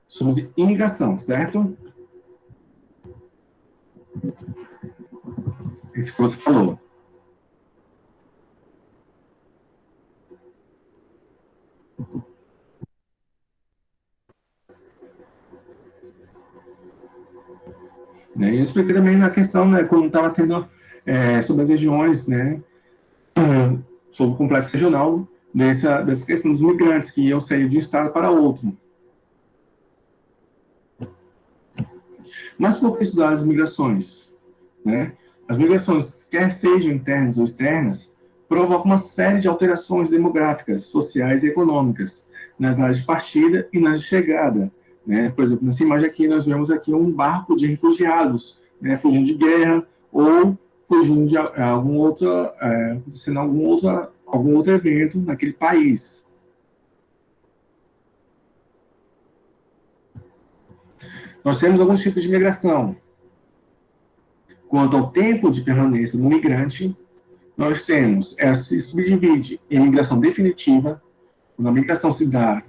Speaker 1: Sobre imigração, certo? Isso que você falou. Né? E eu expliquei também na questão, né, quando estava tendo sobre as regiões, né, sobre o complexo regional, dessa questão dos migrantes que iam sair de um estado para outro. Mas por que estudar as migrações? Né? As migrações, quer sejam internas ou externas, provocam uma série de alterações demográficas, sociais e econômicas nas áreas de partida e nas de chegada. Né? Por exemplo, nessa imagem aqui, nós vemos aqui um barco de refugiados, né, fugindo de guerra ou fugindo de algum outro evento naquele país. Nós temos alguns tipos de migração. Quanto ao tempo de permanência do migrante, nós temos, ela se subdivide em migração definitiva, quando a migração se dá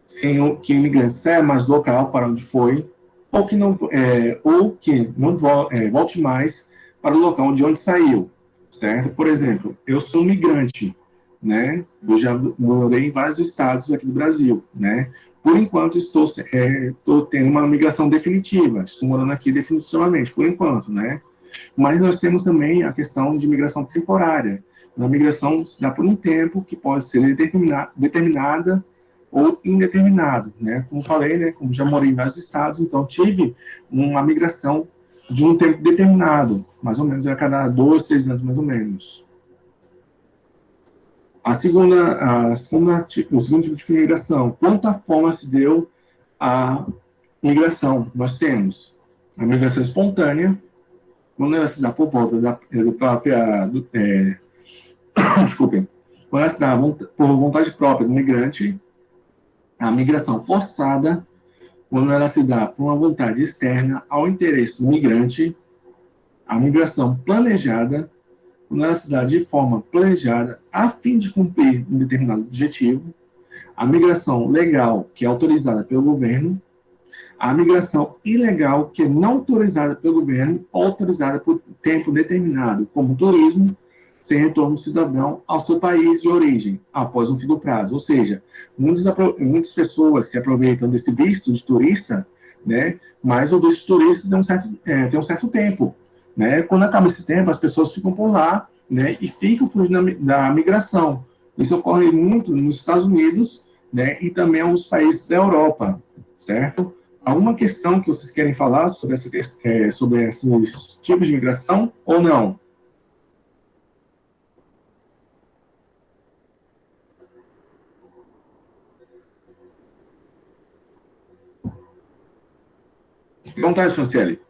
Speaker 1: sem que o imigrante saia mais do local para onde foi, ou que não volte mais para o local de onde saiu, certo? Por exemplo, eu sou um migrante, né? Eu já morei em vários estados aqui do Brasil, né? Por enquanto, estou tendo uma migração definitiva, estou morando aqui definitivamente, por enquanto, né? Mas nós temos também a questão de migração temporária. A migração se dá por um tempo, que pode ser determinada ou indeterminado, né? Como falei, né? Como já morei em vários estados, então tive uma migração de um tempo determinado, mais ou menos a cada 2, 3 anos, mais ou menos. O segundo tipo de migração, quanta forma se deu a migração? Nós temos a migração espontânea, quando ela se dá por volta do própria, desculpem, quando ela se dá por vontade própria do migrante, a migração forçada, quando ela se dá por uma vontade externa ao interesse do migrante, a migração planejada, quando ela se dá de forma planejada a fim de cumprir um determinado objetivo, a migração legal, que é autorizada pelo governo, a migração ilegal, que é não autorizada pelo governo, ou autorizada por tempo determinado, como turismo, sem retorno do cidadão ao seu país de origem, após um fim do prazo. Ou seja, muitas pessoas se aproveitam desse visto de turista, né? Mas o visto de turista tem um certo tempo, né? Quando acaba esse tempo, as pessoas ficam por lá, né? E ficam fugindo da migração. Isso ocorre muito nos Estados Unidos, né? E também em alguns países da Europa, certo? Alguma questão que vocês querem falar sobre sobre esses tipos de migração ou não? Fique à vontade, Franciele.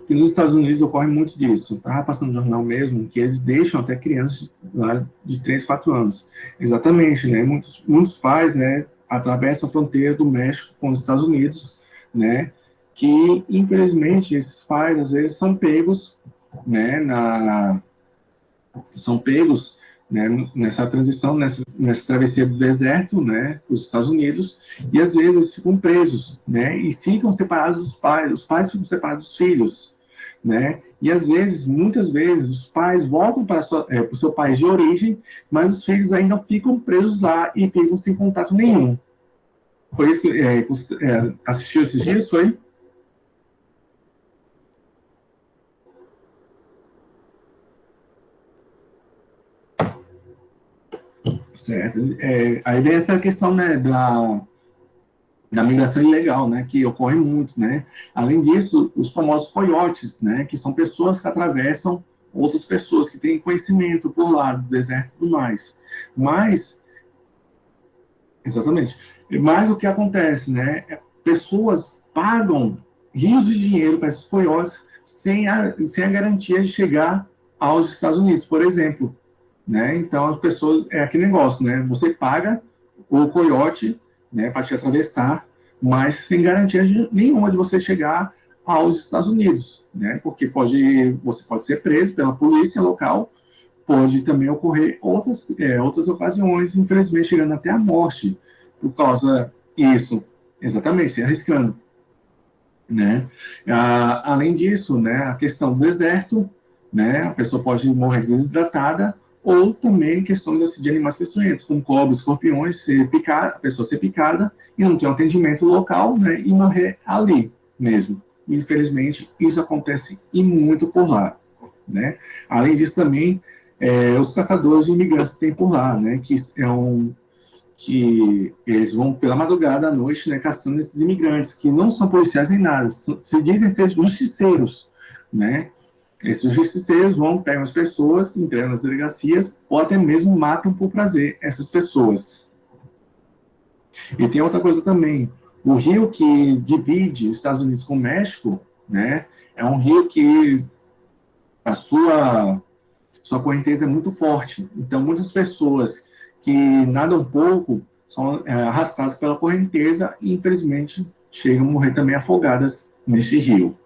Speaker 1: E nos Estados Unidos ocorre muito disso. Estava passando no jornal mesmo, que eles deixam até crianças lá de 3, 4 anos. Exatamente, né? Muitos pais, né, atravessam a fronteira do México com os Estados Unidos, né? Que, infelizmente, esses pais, às vezes, são pegos, né, são pegos, né, nessa transição, nessa travessia do deserto, né, para os Estados Unidos, e às vezes eles ficam presos, né, e ficam separados dos pais, os pais ficam separados dos filhos, né, e às vezes, muitas vezes, os pais voltam para o seu país de origem, mas os filhos ainda ficam presos lá e ficam sem contato nenhum. Foi isso que você assistiu esses dias, foi? Certo. Aí vem essa questão, né, da migração ilegal, né, que ocorre muito, né. Além disso, os famosos coiotes, né, que são pessoas que atravessam outras pessoas que têm conhecimento por lá do deserto e tudo mais. Mas, exatamente. Mas o que acontece, né, pessoas pagam rios de dinheiro para esses coiotes sem a garantia de chegar aos Estados Unidos, por exemplo, né? Então as pessoas é aquele negócio, né? Você paga o coiote, né, para te atravessar, mas sem garantia nenhuma de você chegar aos Estados Unidos, né? Porque você pode ser preso pela polícia local, pode também ocorrer outras ocasiões, infelizmente chegando até a morte por causa disso, exatamente, se arriscando, né? Além disso, né, a questão do deserto, né, a pessoa pode morrer desidratada, ou também questões assim, de animais peçonhentos, como cobras, escorpiões, a pessoa ser picada e não ter um atendimento local, né, e morrer ali mesmo. Infelizmente, isso acontece e muito por lá, né? Além disso também, os caçadores de imigrantes que tem por lá, né, que eles vão pela madrugada à noite, né, caçando esses imigrantes, que não são policiais nem nada, se dizem ser justiceiros, né? Esses justiceiros vão, pegam as pessoas, entregam nas delegacias, ou até mesmo matam por prazer essas pessoas. E tem outra coisa também, o rio que divide os Estados Unidos com o México, né, é um rio que a sua correnteza é muito forte. Então, muitas pessoas que nadam pouco são arrastadas pela correnteza e, infelizmente, chegam a morrer também afogadas neste rio.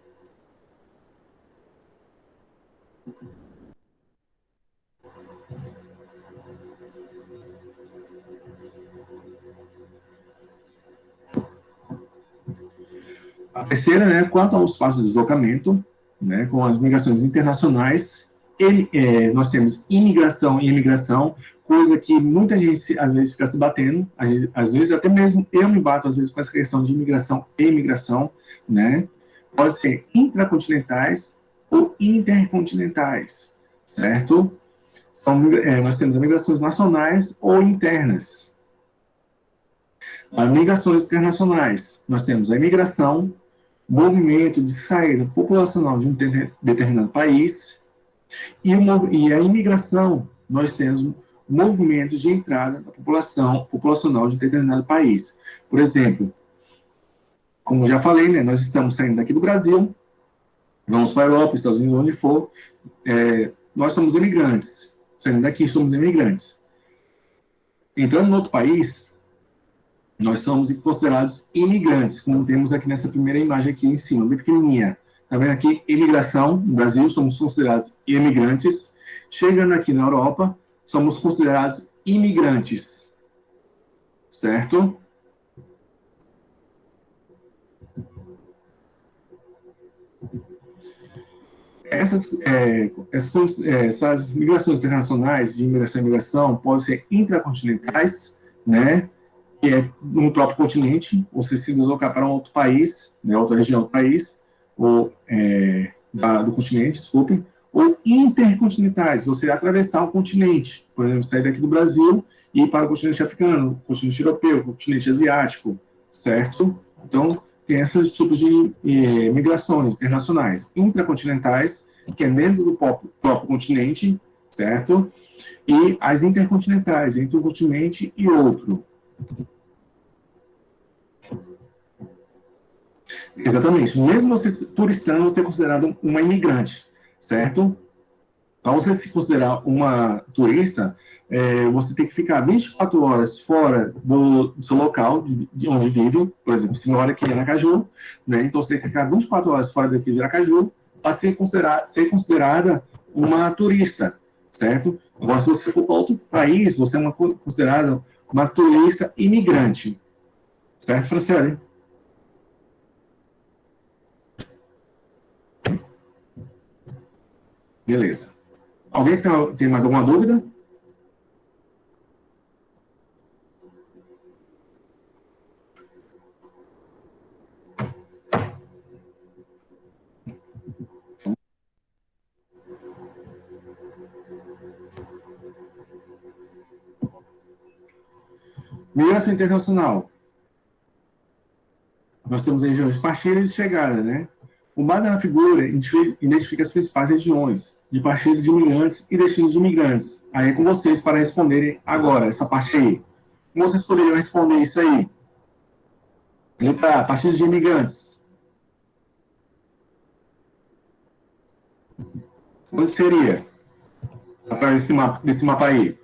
Speaker 1: A terceira, né, quanto ao espaço de deslocamento, né, com as migrações internacionais, nós temos imigração e imigração, coisa que muita gente, às vezes, fica se batendo, às vezes, até mesmo eu me bato, às vezes, com essa questão de imigração e imigração, né? Pode ser intracontinentais ou intercontinentais, certo? Nós temos migrações nacionais ou internas. As migrações internacionais, nós temos a imigração, movimento de saída populacional de um determinado país, e a imigração, nós temos movimentos de entrada da população populacional de determinado país. Por exemplo, como já falei, né, nós estamos saindo daqui do Brasil, vamos para a Europa, Estados Unidos, onde for, nós somos imigrantes. Saindo daqui, somos imigrantes. Entrando em outro país, nós somos considerados imigrantes, como temos aqui nessa primeira imagem aqui em cima, bem pequenininha. Está vendo aqui? Imigração, no Brasil, somos considerados imigrantes. Chegando aqui na Europa, somos considerados imigrantes. Certo? Essas migrações internacionais, de imigração e imigração, podem ser intracontinentais, né? Que é no próprio continente, você se deslocar para um outro país, né, outra região do país, ou do continente, desculpe, ou intercontinentais, você atravessar o continente, por exemplo, sair daqui do Brasil e ir para o continente africano, continente europeu, continente asiático, certo? Então, tem esses tipos de migrações internacionais, intracontinentais, que é dentro do próprio continente, certo? E as intercontinentais, entre um continente e outro. Exatamente. Mesmo você turistando, você é considerado uma imigrante, certo? Para você se considerar uma turista, você tem que ficar 24 horas fora do seu local, de onde vive. Por exemplo, se mora aqui em Aracaju, né? Então você tem que ficar 24 horas fora daqui de Aracaju para ser considerada uma turista, certo? Agora, se você for para outro país, você é considerada uma turista imigrante. Certo, Franciele? Beleza. Alguém tem mais alguma dúvida? Migração internacional. Nós temos regiões de partida e de chegada, né? Com base na figura, identifica as principais regiões de partida de imigrantes e destino de imigrantes. Aí é com vocês para responderem agora, essa parte aí. Como vocês poderiam responder isso aí? Letra A, partida de imigrantes. Onde seria? Através desse mapa aí.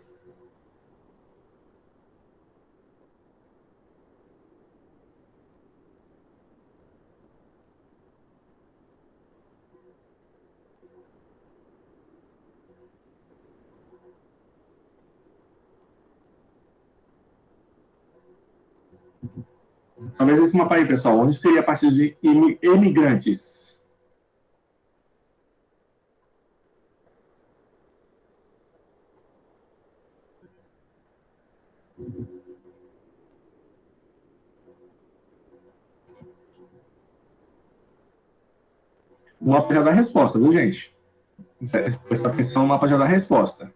Speaker 1: Talvez esse mapa aí, pessoal. Onde seria a partida de imigrantes? O mapa já dá a resposta, viu, gente? Presta atenção no mapa já dá a resposta.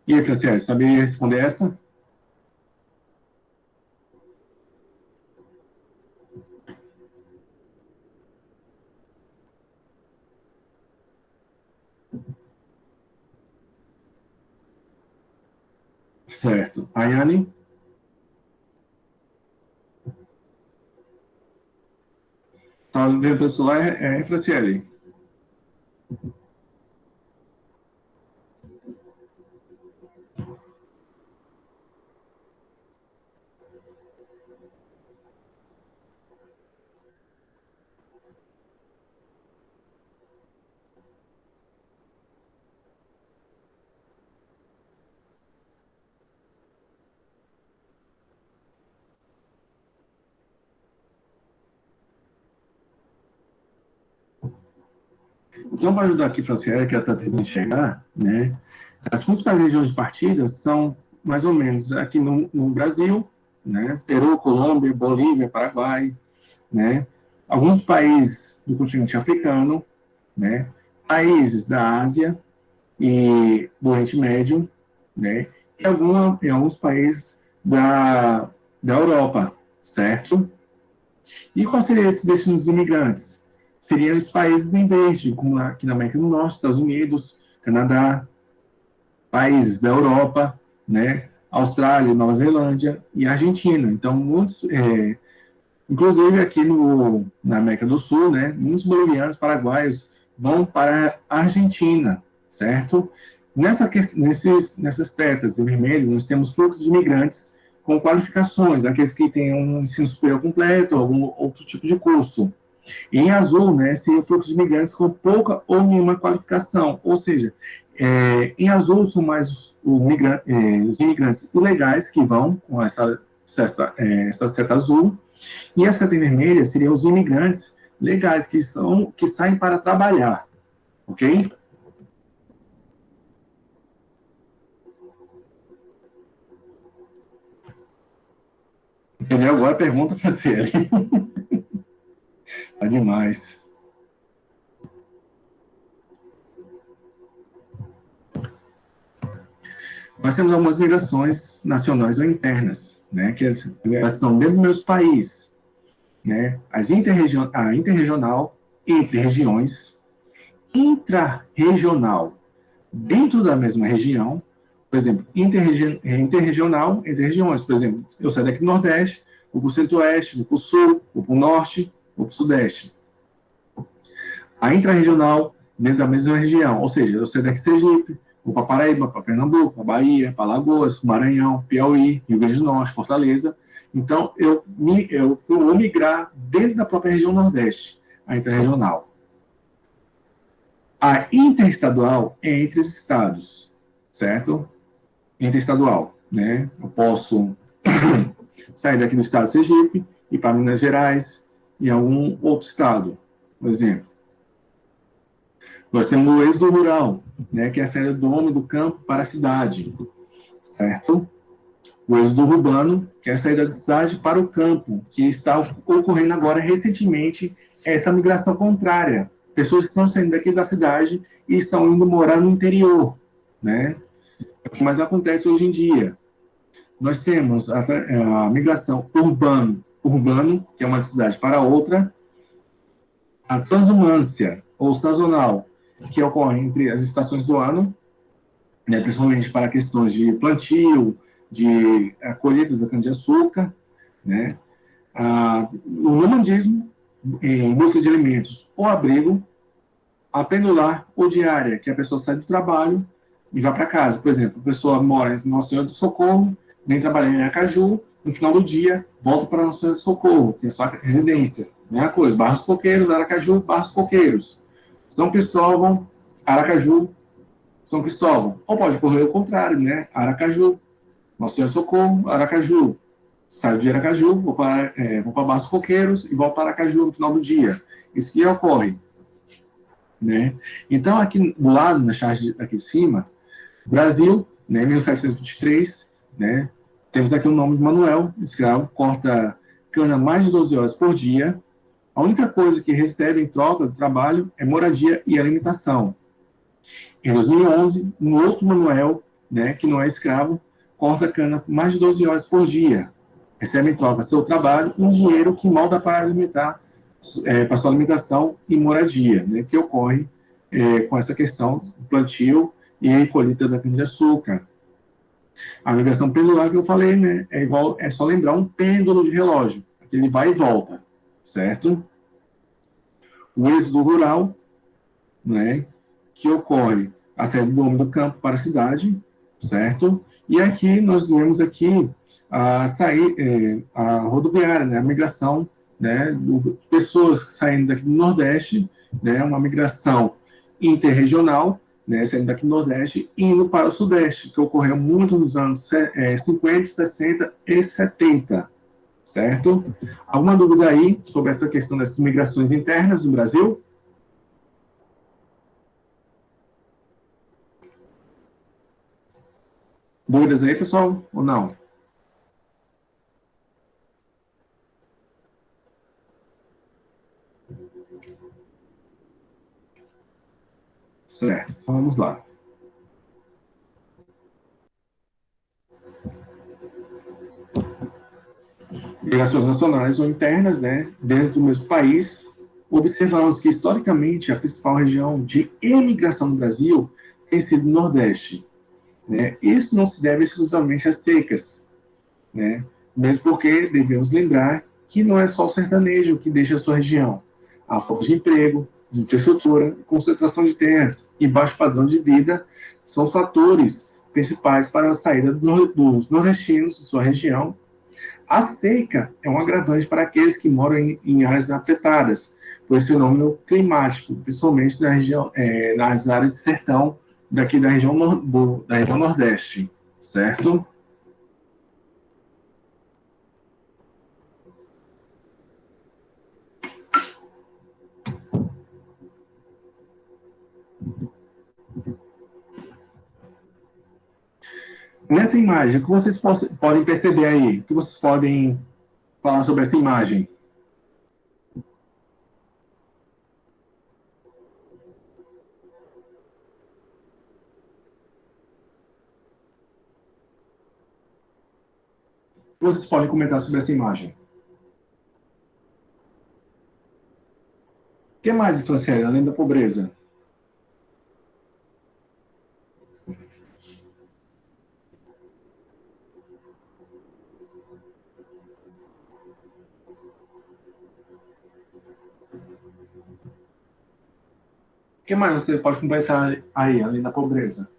Speaker 1: E aí, Franciele, saberia responder essa? Certo. Ayane? Tá vendo pelo celular? Franciele. Então, para ajudar aqui, Franciele, que ela está tentando chegar, né? As principais regiões de partida são, mais ou menos, aqui no Brasil, né? Peru, Colômbia, Bolívia, Paraguai, né? Alguns países do continente africano, né? Países da Ásia e do Oriente Médio, né? E alguns países da Europa, certo? E qual seria esse destino dos imigrantes? Seriam os países em verde, como aqui na América do Norte, Estados Unidos, Canadá, países da Europa, né? Austrália, Nova Zelândia e Argentina. Então, muitos, inclusive aqui na América do Sul, né? Muitos bolivianos, paraguaios vão para a Argentina, certo? Nessas setas em vermelho, nós temos fluxos de imigrantes com qualificações, aqueles que têm um ensino superior completo, algum outro tipo de curso. Em azul, né, seria o fluxo de imigrantes com pouca ou nenhuma qualificação, ou seja, em azul são mais os imigrantes ilegais que vão com essa seta azul, e a seta em vermelha seriam os imigrantes legais que saem para trabalhar, ok? Entendeu? Agora a pergunta para você. Tá demais. Nós temos algumas migrações nacionais ou internas, né, que elas são dentro do meu país, né, a interregional, entre regiões, intrarregional, dentro da mesma região, por exemplo, interregional, entre regiões, por exemplo, eu saio daqui do Nordeste, vou para o Centro-Oeste, vou para o Sul, vou para o Norte, vou para o Sudeste. A intrarregional, dentro da mesma região, ou seja, eu saio daqui de Sergipe, vou para Paraíba, para Pernambuco, para Bahia, para Alagoas, Maranhão, Piauí, Rio Grande do Norte, Fortaleza. Então, eu vou migrar dentro da própria região Nordeste, a interregional. A interestadual é entre os estados, certo? Interestadual, né? Eu posso sair daqui do estado de Sergipe, ir para Minas Gerais e algum outro estado, por exemplo. Nós temos o êxodo rural, né, que é a saída do homem do campo para a cidade, certo? O êxodo urbano, que é a saída da cidade para o campo, que está ocorrendo agora recentemente, essa migração contrária. Pessoas que estão saindo daqui da cidade e estão indo morar no interior, né? É o que mais acontece hoje em dia. Nós temos a migração urbano, que é uma cidade para outra, a transumância, ou sazonal, que ocorre entre as estações do ano, né, principalmente para questões de plantio, de colheita da cana-de-açúcar, né, o nomadismo em busca de alimentos ou abrigo, a pendular ou diária, que a pessoa sai do trabalho e vai para casa. Por exemplo, a pessoa mora em Nossa Senhora do Socorro, vem trabalhar em Aracaju, no final do dia, volta para Nossa Senhora do Socorro, que é sua residência. Mesma coisa, Barros Coqueiros, Aracaju, Barros Coqueiros. São Cristóvão, Aracaju, São Cristóvão. Ou pode ocorrer o contrário, né? Aracaju, Nossa Senhora do Socorro, Aracaju. Saio de Aracaju, vou para Barros Coqueiros e volto para Aracaju no final do dia. Isso que ocorre, né? Então, aqui do lado, na charge aqui em cima, Brasil, né, 1723, né? Temos aqui o nome de Manuel, escravo, corta cana mais de 12 horas por dia. A única coisa que recebe em troca do trabalho é moradia e alimentação. Em 2011, um outro Manuel, né, que não é escravo, corta cana mais de 12 horas por dia. Recebe em troca seu trabalho um dinheiro que mal dá para alimentar, para sua alimentação e moradia, né, que ocorre com essa questão do plantio e colheita da cana-de-açúcar. A migração pendular que eu falei, né, é só lembrar um pêndulo de relógio, que ele vai e volta, certo? O êxodo rural, né, que ocorre a saída do homem do campo para a cidade, certo? E aqui nós vemos aqui a rodoviária, né, a migração, né, de pessoas saindo daqui do Nordeste, né, uma migração interregional, né, saindo daqui do Nordeste e indo para o Sudeste, que ocorreu muito nos anos 50, 60 e 70, certo? Alguma dúvida aí sobre essa questão dessas migrações internas no Brasil? Dúvidas aí, pessoal, ou não? Certo, então vamos lá. Migrações nacionais ou internas, né, dentro do mesmo país, observamos que, historicamente, a principal região de emigração no Brasil tem sido o Nordeste. Né? Isso não se deve exclusivamente às secas, né? Mesmo porque devemos lembrar que não é só o sertanejo que deixa a sua região. A falta de emprego, de infraestrutura, concentração de terras e baixo padrão de vida são os fatores principais para a saída dos nordestinos de sua região. A seca é um agravante para aqueles que moram em áreas afetadas por esse fenômeno climático, principalmente nas áreas de sertão daqui da região Nordeste, certo? Nessa imagem, o que vocês podem perceber aí? O que vocês podem falar sobre essa imagem? O que vocês podem comentar sobre essa imagem? O que mais, Franciele, além da pobreza? O que mais você pode completar aí, além da pobreza?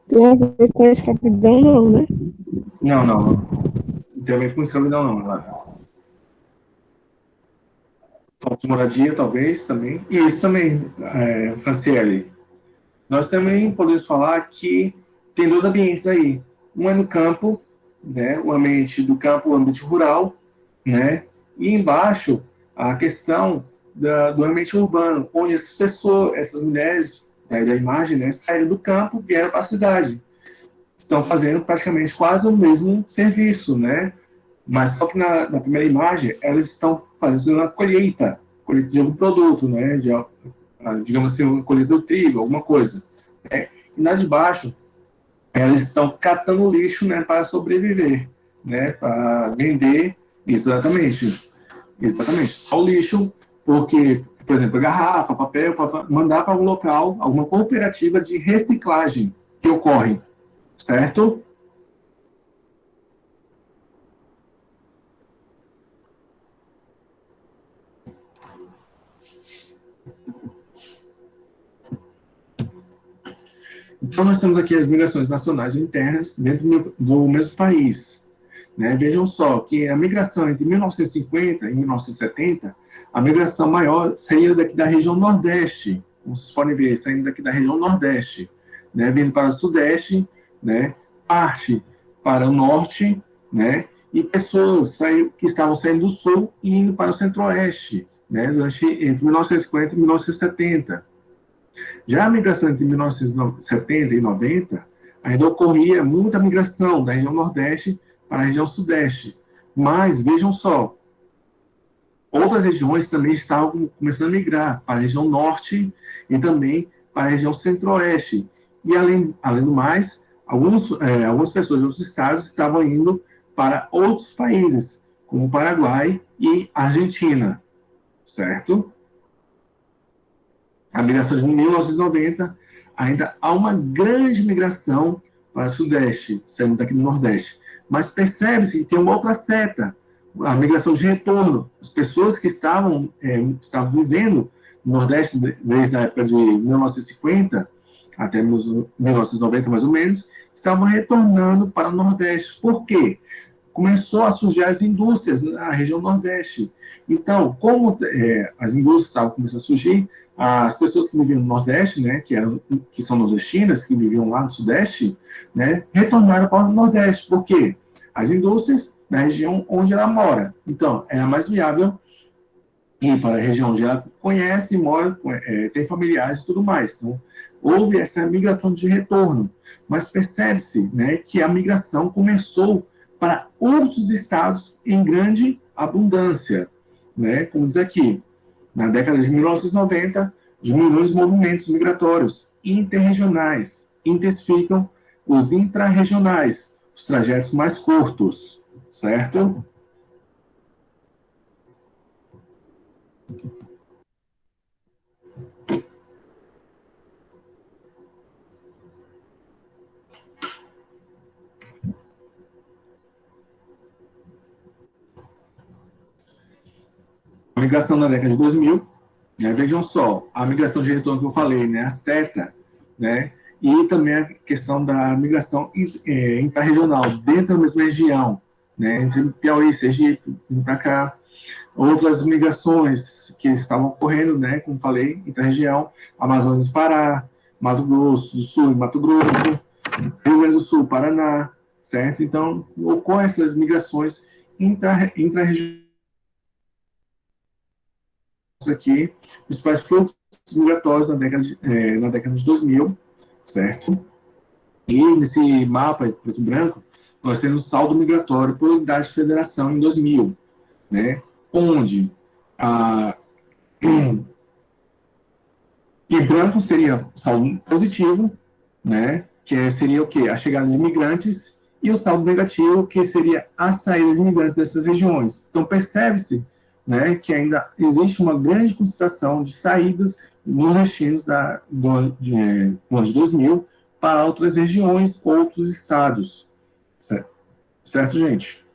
Speaker 6: Tem a ver com a escravidão, não, né?
Speaker 1: Não, não. Não tem a ver com escravidão, não. Falta de moradia, talvez, também. E isso também, Franciele. Nós também podemos falar que tem dois ambientes aí. Um é no campo, né, o ambiente do campo, o ambiente rural, né, e embaixo a questão do ambiente urbano, onde essas pessoas, essas mulheres, da imagem, né, saíram do campo e vieram para a cidade. Estão fazendo praticamente quase o mesmo serviço, né, mas só que na primeira imagem elas estão fazendo a colheita de algum produto, né, digamos assim, uma colheita do trigo, alguma coisa. Né? E na de baixo, elas estão catando lixo, né, para sobreviver, né, para vender, exatamente, só o lixo, porque, por exemplo, garrafa, papel, para mandar para um local, alguma cooperativa de reciclagem que ocorre, certo? Então, nós temos aqui as migrações nacionais e internas dentro do mesmo país. Né? Vejam só que a migração entre 1950 e 1970, a migração maior saía daqui da região Nordeste, como vocês podem ver, saindo daqui da região Nordeste, né? Vindo para o Sudeste, né? Parte para o Norte, né? E pessoas que estavam saindo do Sul e indo para o Centro-Oeste, né? Entre 1950 e 1970. Já a migração entre 1970 e 90, ainda ocorria muita migração da região Nordeste para a região Sudeste. Mas, vejam só, outras regiões também estavam começando a migrar para a região Norte e também para a região Centro-Oeste. E, além do mais, algumas pessoas de outros estados estavam indo para outros países, como o Paraguai e Argentina, certo? A migração de 1990, ainda há uma grande migração para o Sudeste, saindo daqui do Nordeste. Mas percebe-se que tem uma outra seta, a migração de retorno. As pessoas que estavam vivendo no Nordeste desde a época de 1950 até 1990, mais ou menos, estavam retornando para o Nordeste. Por quê? Começou a surgir as indústrias na região Nordeste. Então, como as indústrias estavam começando a surgir, as pessoas que viviam no Nordeste, né, que são nordestinas, que viviam lá no Sudeste, né, retornaram para o Nordeste. Por quê? As indústrias na região onde ela mora. Então, era mais viável ir para a região onde ela conhece, mora, tem familiares e tudo mais. Então, houve essa migração de retorno, mas percebe-se, né, que a migração começou para outros estados em grande abundância, né, como diz aqui, na década de 1990, diminuem os movimentos migratórios interregionais, intensificam os intrarregionais, os trajetos mais curtos, certo? A migração na década de 2000, né, vejam só, a migração de retorno que eu falei, né, a seta, né, e também a questão da migração intrarregional, dentro da mesma região, né, entre Piauí, Sergipe, vindo para cá, outras migrações que estavam ocorrendo, né, como falei, intrarregião, Amazonas, Pará, Mato Grosso do Sul, Mato Grosso, Rio Grande do Sul, Paraná, certo? Então, ocorrem essas migrações intrarregionais aqui, os principais fluxos migratórios na década de 2000, certo? E nesse mapa preto e branco, nós temos o saldo migratório por unidade de federação em 2000, né? Onde em branco seria saldo positivo, né? Que seria o quê? A chegada de imigrantes, e o saldo negativo, que seria a saída de imigrantes dessas regiões. Então, percebe-se, né, que ainda existe uma grande concentração de saídas nos destinos do ano de 2000 para outras regiões, outros estados. Certo, gente?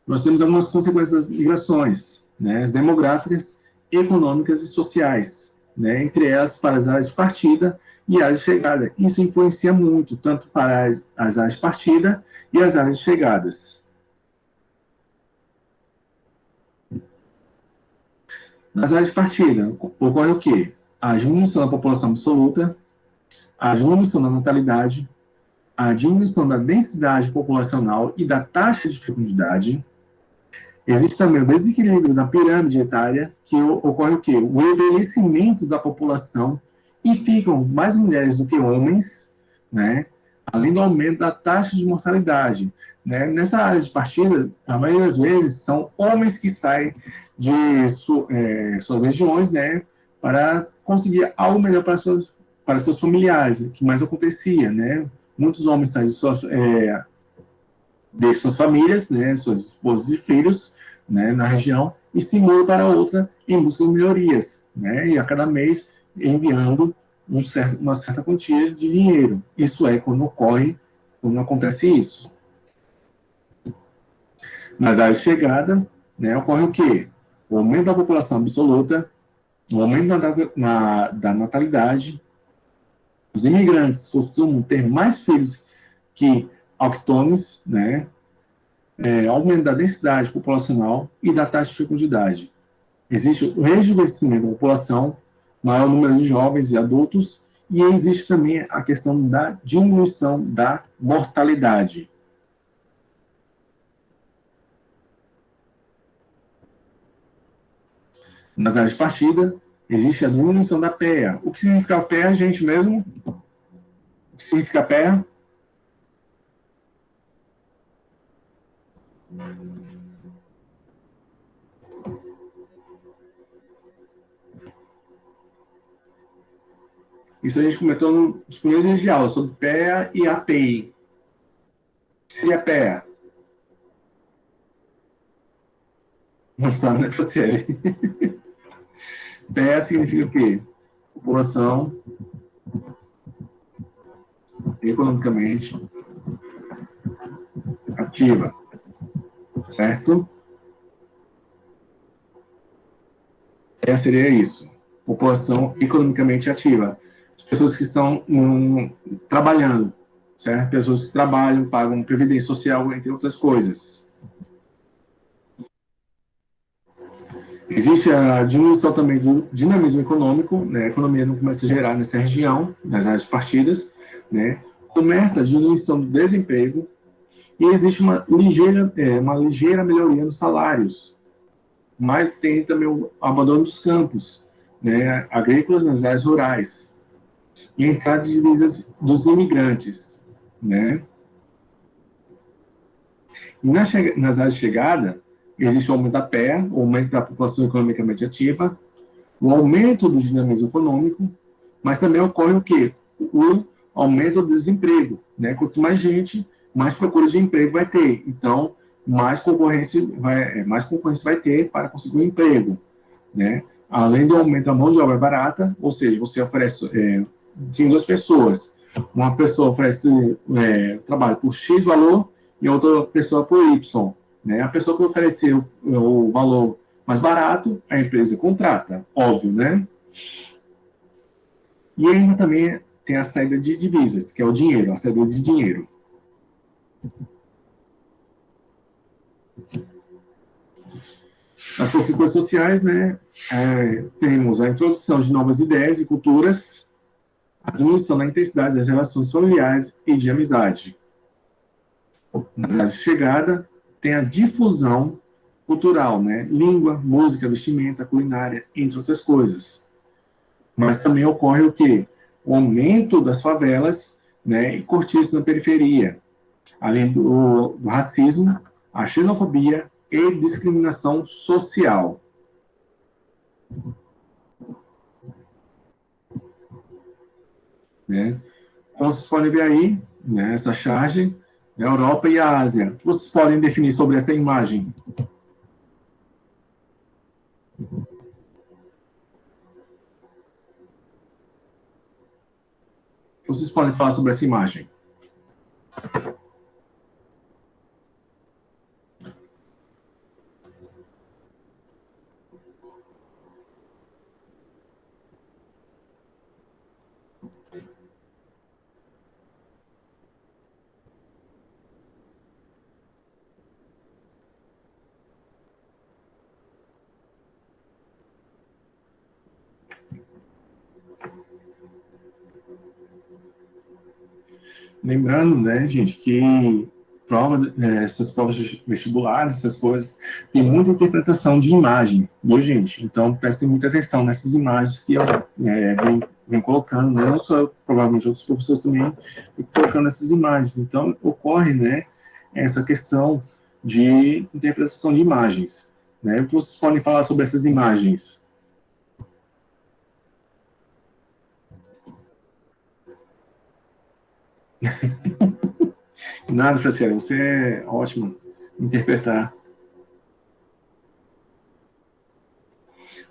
Speaker 1: Nós temos algumas consequências das migrações, né, as demográficas, econômicas e sociais, né, entre elas para as áreas de partida e áreas de chegada. Isso influencia muito, tanto para as áreas de partida e as áreas de chegadas. Nas áreas de partida, ocorre o quê? A diminuição da população absoluta, a diminuição da natalidade, a diminuição da densidade populacional e da taxa de fecundidade. Existe também o desequilíbrio da pirâmide etária, que ocorre o quê? O envelhecimento da população, e ficam mais mulheres do que homens, né? Além do aumento da taxa de mortalidade. Né? Nessa área de partida, a maioria das vezes, são homens que saem de suas regiões, né? Para conseguir algo melhor para seus familiares, o que mais acontecia, né? Muitos homens saem de suas famílias, né? Suas esposas e filhos, né, na região, e se muda para outra em busca de melhorias, né, e a cada mês enviando uma certa quantia de dinheiro. Isso é quando acontece isso. Nas áreas de chegada, né, ocorre o quê? O aumento da população absoluta, o aumento da natalidade. Os imigrantes costumam ter mais filhos que autóctones, né, aumento da densidade populacional e da taxa de fecundidade. Existe o rejuvenescimento da população, maior número de jovens e adultos, e existe também a questão da diminuição da mortalidade. Nas áreas de partida, existe a diminuição da PEA. O que significa PEA, gente mesmo? O que significa PEA? Isso a gente comentou nos primeiros dias de aula, sobre PEA e API. O que seria PEA? Não sabe, né, você? PEA significa o quê? População economicamente ativa. Certo? Seria isso. População economicamente ativa. As pessoas que estão trabalhando, certo? Pessoas que trabalham, pagam previdência social, entre outras coisas. Existe a diminuição também do dinamismo econômico, né? A economia não começa a gerar nessa região, nas áreas partidas, né? Começa a diminuição do desemprego e existe uma ligeira melhoria nos salários, mas tem também o abandono dos campos, né? Agrícolas nas áreas rurais e a entrada de divisas dos imigrantes, né? E nas áreas de chegada, existe o aumento da PEA, o aumento da população economicamente ativa, o aumento do dinamismo econômico, mas também ocorre o quê? O aumento do desemprego, né? Quanto mais gente, mais procura de emprego vai ter. Então, mais concorrência vai ter para conseguir um emprego, né? Além do aumento da mão de obra barata, ou seja, você oferece, tem duas pessoas, uma pessoa oferece trabalho por X valor e outra pessoa por Y, né? A pessoa que oferecer o valor mais barato, a empresa contrata, óbvio, né? E ainda também tem a saída de divisas, que é o dinheiro, a saída de dinheiro. Nas consequências sociais, né, temos a introdução de novas ideias e culturas, a diminuição da intensidade das relações familiares e de amizade. Nas áreas de chegada, tem a difusão cultural, né, língua, música, vestimenta, culinária, entre outras coisas. Mas também ocorre o quê? O aumento das favelas, né, e cortiços na periferia, além do racismo, a xenofobia e discriminação social. Né? Então, vocês podem ver aí, né, essa charge, a Europa e a Ásia. O que vocês podem definir sobre essa imagem? O que vocês podem falar sobre essa imagem? Lembrando, né, gente, que essas provas vestibulares, essas coisas, tem muita interpretação de imagem, viu, gente? Então, prestem muita atenção nessas imagens que eu venho colocando, né? Não só eu, provavelmente outros professores também ficam colocando essas imagens. Então, ocorre, né, essa questão de interpretação de imagens, né? O que vocês podem falar sobre essas imagens? Nada, Franciele, você é ótimo em interpretar.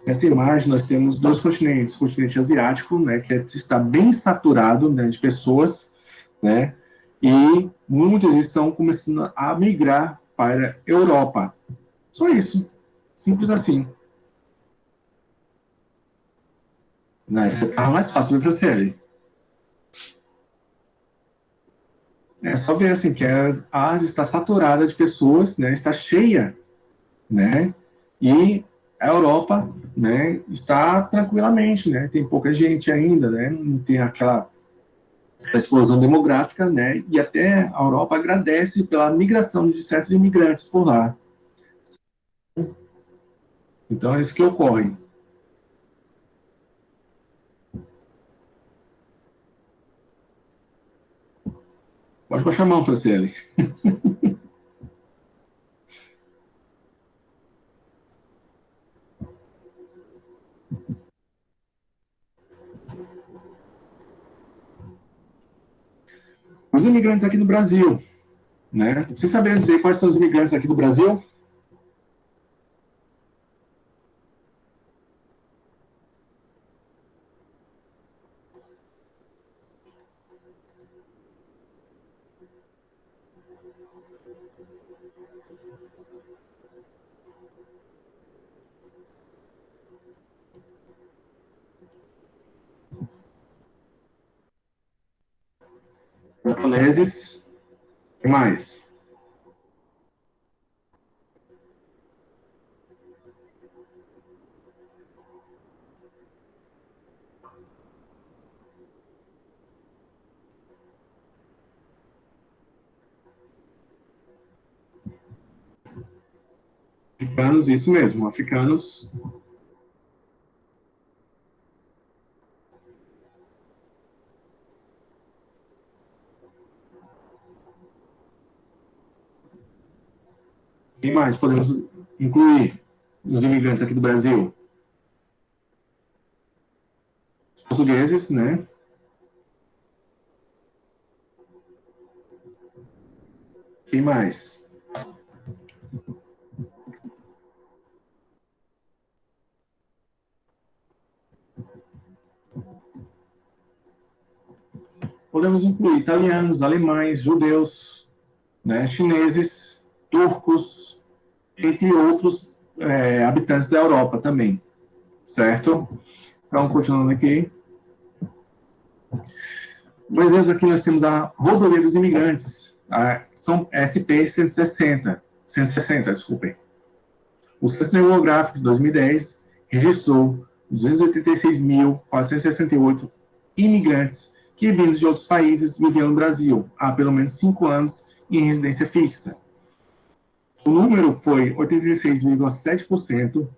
Speaker 1: Nessa imagem, nós temos dois continentes, o continente asiático, né, que está bem saturado, né, de pessoas, né, e muitos estão começando a migrar para a Europa. Só isso. Simples assim. Não, esse é mais fácil, viu, Franciele? É só ver assim, que a Ásia está saturada de pessoas, né, está cheia, né, e a Europa, né, está tranquilamente, né, tem pouca gente ainda, né, não tem aquela explosão demográfica, né, e até a Europa agradece pela migração de certos imigrantes por lá. Então é isso que ocorre. Pode baixar a mão, Franciele. Os imigrantes aqui do Brasil, né? Vocês saberiam dizer quais são os imigrantes aqui do Brasil? Japoneses, o que mais? Africanos, isso mesmo, africanos. Quem mais podemos incluir nos imigrantes aqui do Brasil? Os portugueses, né? Quem mais? Podemos incluir italianos, alemães, judeus, né, chineses, turcos, entre outros habitantes da Europa também, certo? Então, continuando aqui. Um exemplo aqui nós temos a Rodovia dos Imigrantes, são SP-160, desculpem. O Censo Demográfico de 2010 registrou 286.468 imigrantes que, vindos de outros países, viviam no Brasil há pelo menos 5 anos em residência fixa. O número foi 86,7%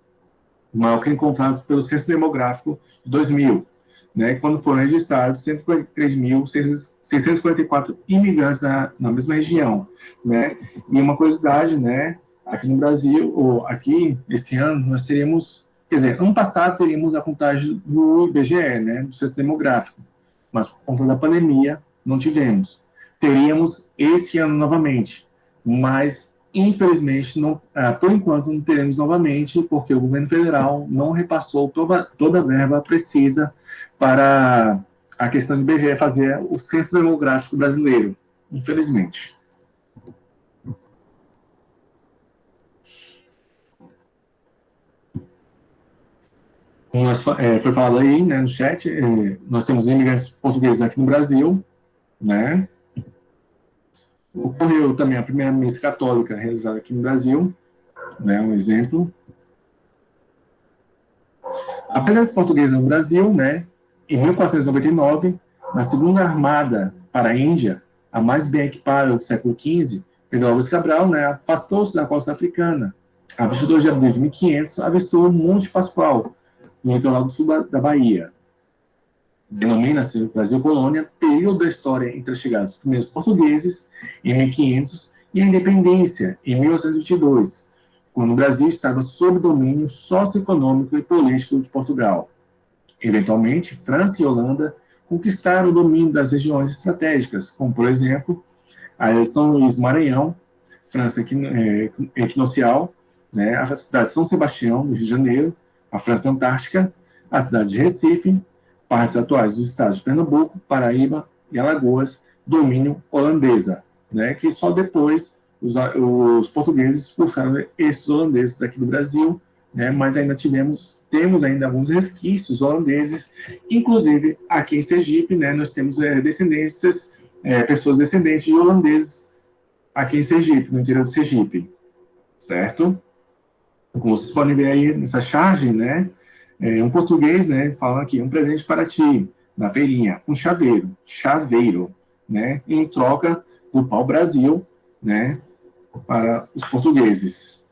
Speaker 1: maior que encontrados pelo Censo Demográfico de 2000, né, quando foram registrados 143.644 imigrantes na mesma região, né? E uma curiosidade, né, aqui no Brasil, ou aqui, esse ano, nós teríamos, quer dizer, ano passado teríamos a contagem do IBGE, né, do Censo Demográfico, mas por conta da pandemia, não tivemos. Teríamos esse ano novamente, mas, infelizmente, não, por enquanto, não teremos novamente, porque o governo federal não repassou toda a verba precisa para a questão do IBGE fazer o Censo Demográfico brasileiro, infelizmente. Como foi falado aí, né, no chat, nós temos imigrantes portugueses aqui no Brasil, né? Ocorreu também a primeira missa católica realizada aqui no Brasil, né, um exemplo. A presença portuguesa no Brasil, né, em 1499, na Segunda Armada para a Índia, a mais bem equipada do século XV, Pedro Álvares Cabral, né, afastou-se da costa africana. A 22 de abril de 1500, avistou o Monte Pascoal, no litoral do sul da Bahia. Denomina-se Brasil Colônia, período da história entre a chegada dos primeiros portugueses, em 1500, e a independência, em 1822, quando o Brasil estava sob domínio socioeconômico e político de Portugal. Eventualmente, França e Holanda conquistaram o domínio das regiões estratégicas, como, por exemplo, a São Luís do Maranhão, França equinocial, né, a cidade de São Sebastião, no Rio de Janeiro, a França Antártica, a cidade de Recife, partes atuais dos estados de Pernambuco, Paraíba e Alagoas, domínio holandesa, né, que só depois os portugueses expulsaram esses holandeses daqui do Brasil, né, mas ainda temos ainda alguns resquícios holandeses, inclusive aqui em Sergipe, né, nós temos pessoas descendentes de holandeses aqui em Sergipe, no interior de Sergipe, certo? Como vocês podem ver aí nessa charge, né, um português, né, falando aqui, um presente para ti, na feirinha, um chaveiro, né, em troca do pau-brasil, né, para os portugueses.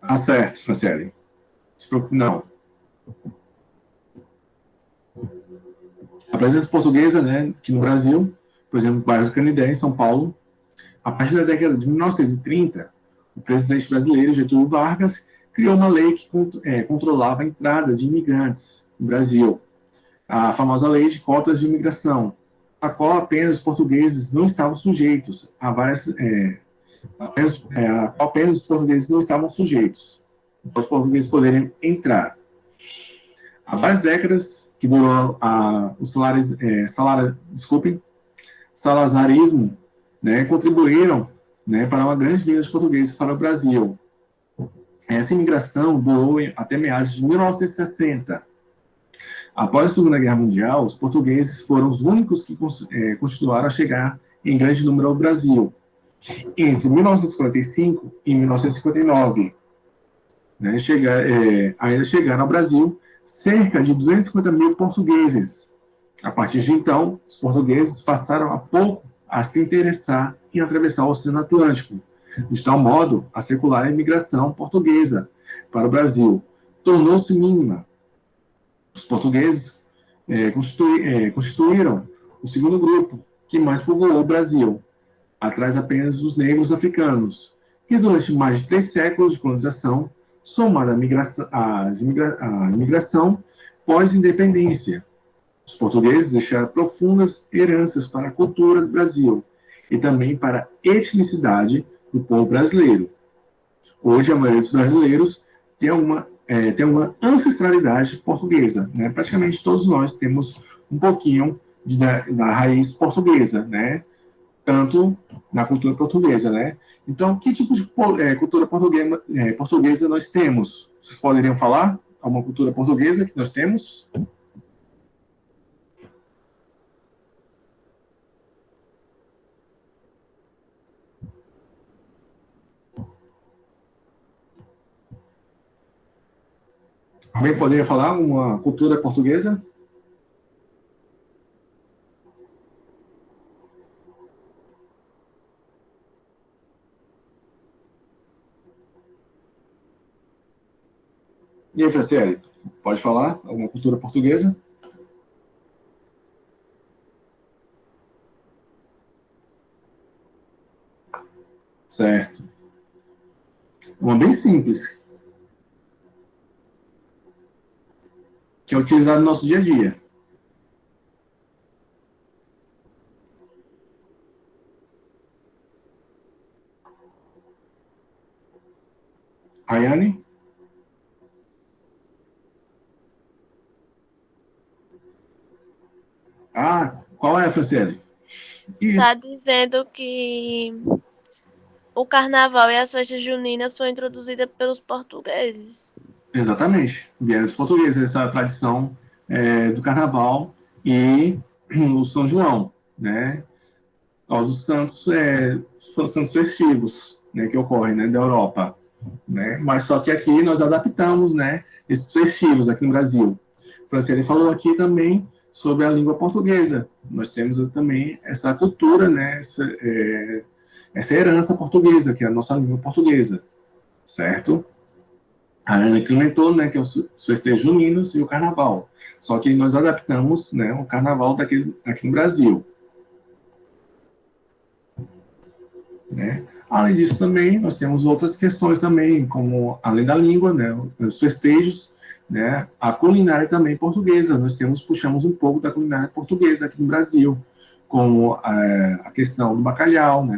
Speaker 1: Ah, certo, Franciele. Não. A presença portuguesa, né, aqui no Brasil, por exemplo, no bairro do Canindé, em São Paulo, a partir da década de 1930, o presidente brasileiro, Getúlio Vargas, criou uma lei que controlava a entrada de imigrantes no Brasil, a famosa Lei de Cotas de Imigração, a qual apenas os portugueses não estavam sujeitos a apenas os portugueses não estavam sujeitos, para os portugueses poderem entrar. Há várias décadas que durou o salazarismo, né, contribuíram, né, para uma grande vinda de portugueses para o Brasil. Essa imigração durou até meados de 1960. Após a Segunda Guerra Mundial, os portugueses foram os únicos que continuaram a chegar em grande número ao Brasil. Entre 1945 e 1959, né, ainda chegaram ao Brasil cerca de 250 mil portugueses. A partir de então, os portugueses passaram a pouco a se interessar em atravessar o Oceano Atlântico, de tal modo a secular imigração portuguesa para o Brasil tornou-se mínima. Os portugueses constituíram o segundo grupo que mais povoou o Brasil, atrás apenas dos negros africanos, que durante mais de 3 séculos de colonização, somada à imigração pós-independência, os portugueses deixaram profundas heranças para a cultura do Brasil e também para a etnicidade do povo brasileiro. Hoje, a maioria dos brasileiros tem uma ancestralidade portuguesa, né? Praticamente todos nós temos um pouquinho da raiz portuguesa, né? Tanto na cultura portuguesa, né? Então, que tipo de cultura portuguesa nós temos? Vocês poderiam falar alguma cultura portuguesa que nós temos? Alguém poderia falar uma cultura portuguesa? E aí, Franciele, pode falar alguma cultura portuguesa? Certo. Uma bem simples, que é utilizado no nosso dia a dia. Rayane? Ah, qual é, Franciele?
Speaker 2: Está dizendo que o carnaval e as festas juninas foram introduzidas pelos portugueses.
Speaker 1: Exatamente. Vieram dos portugueses, essa tradição do carnaval e o São João, né? Os santos festivos, né, que ocorrem, né, da Europa, né? Mas só que aqui nós adaptamos, né, esses festivos aqui no Brasil. A Franciele falou aqui também sobre a língua portuguesa. Nós temos também essa cultura, né, essa herança portuguesa, que é a nossa língua portuguesa, certo? A Ana comentou, né, que é os festejos juninos e o carnaval. Só que nós adaptamos, né, o carnaval aqui no Brasil. Né? Além disso também, nós temos outras questões também, como além da língua, né, os festejos, né, a culinária também portuguesa. Nós puxamos um pouco da culinária portuguesa aqui no Brasil, como a questão do bacalhau, né,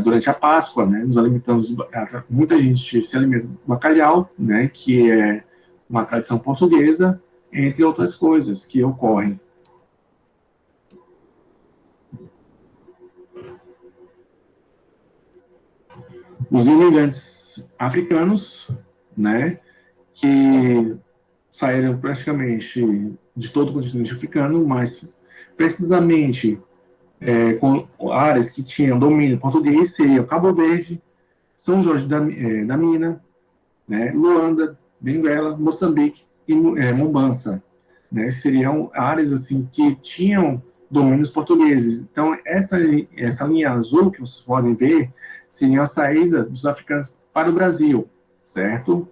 Speaker 1: durante a Páscoa, né, nos alimentamos, muita gente se alimenta do bacalhau, né, que é uma tradição portuguesa, entre outras coisas que ocorrem. Os imigrantes africanos, né, que saíram praticamente de todo o continente africano, mas precisamente com áreas que tinham domínio português, seriam Cabo Verde, São Jorge da Mina, né, Luanda, Benguela, Moçambique e Mombasa, né, seriam áreas assim que tinham domínios portugueses. Então, essa linha azul que vocês podem ver seria a saída dos africanos para o Brasil, certo?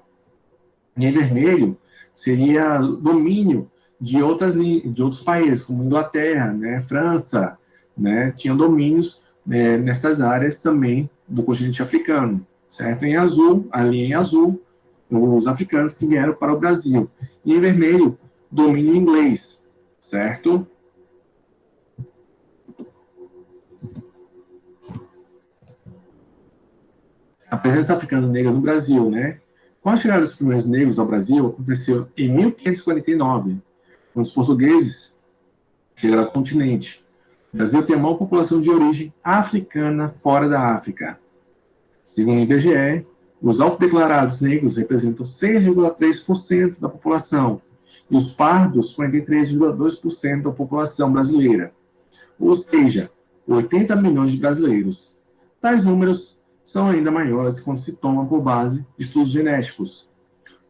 Speaker 1: E em vermelho seria domínio de outros países, como Inglaterra, né, França, né, tinham domínios nessas áreas também do continente africano, certo? Em azul, a linha em azul, os africanos que vieram para o Brasil. E em vermelho, domínio inglês, certo? A presença africana negra no Brasil, né? Com a chegada dos primeiros negros ao Brasil, aconteceu em 1549, quando os portugueses chegaram ao continente. O Brasil tem a maior população de origem africana fora da África. Segundo o IBGE, os autodeclarados negros representam 6,3% da população e os pardos, 43,2% da população brasileira. Ou seja, 80 milhões de brasileiros. Tais números são ainda maiores quando se tomam por base estudos genéticos.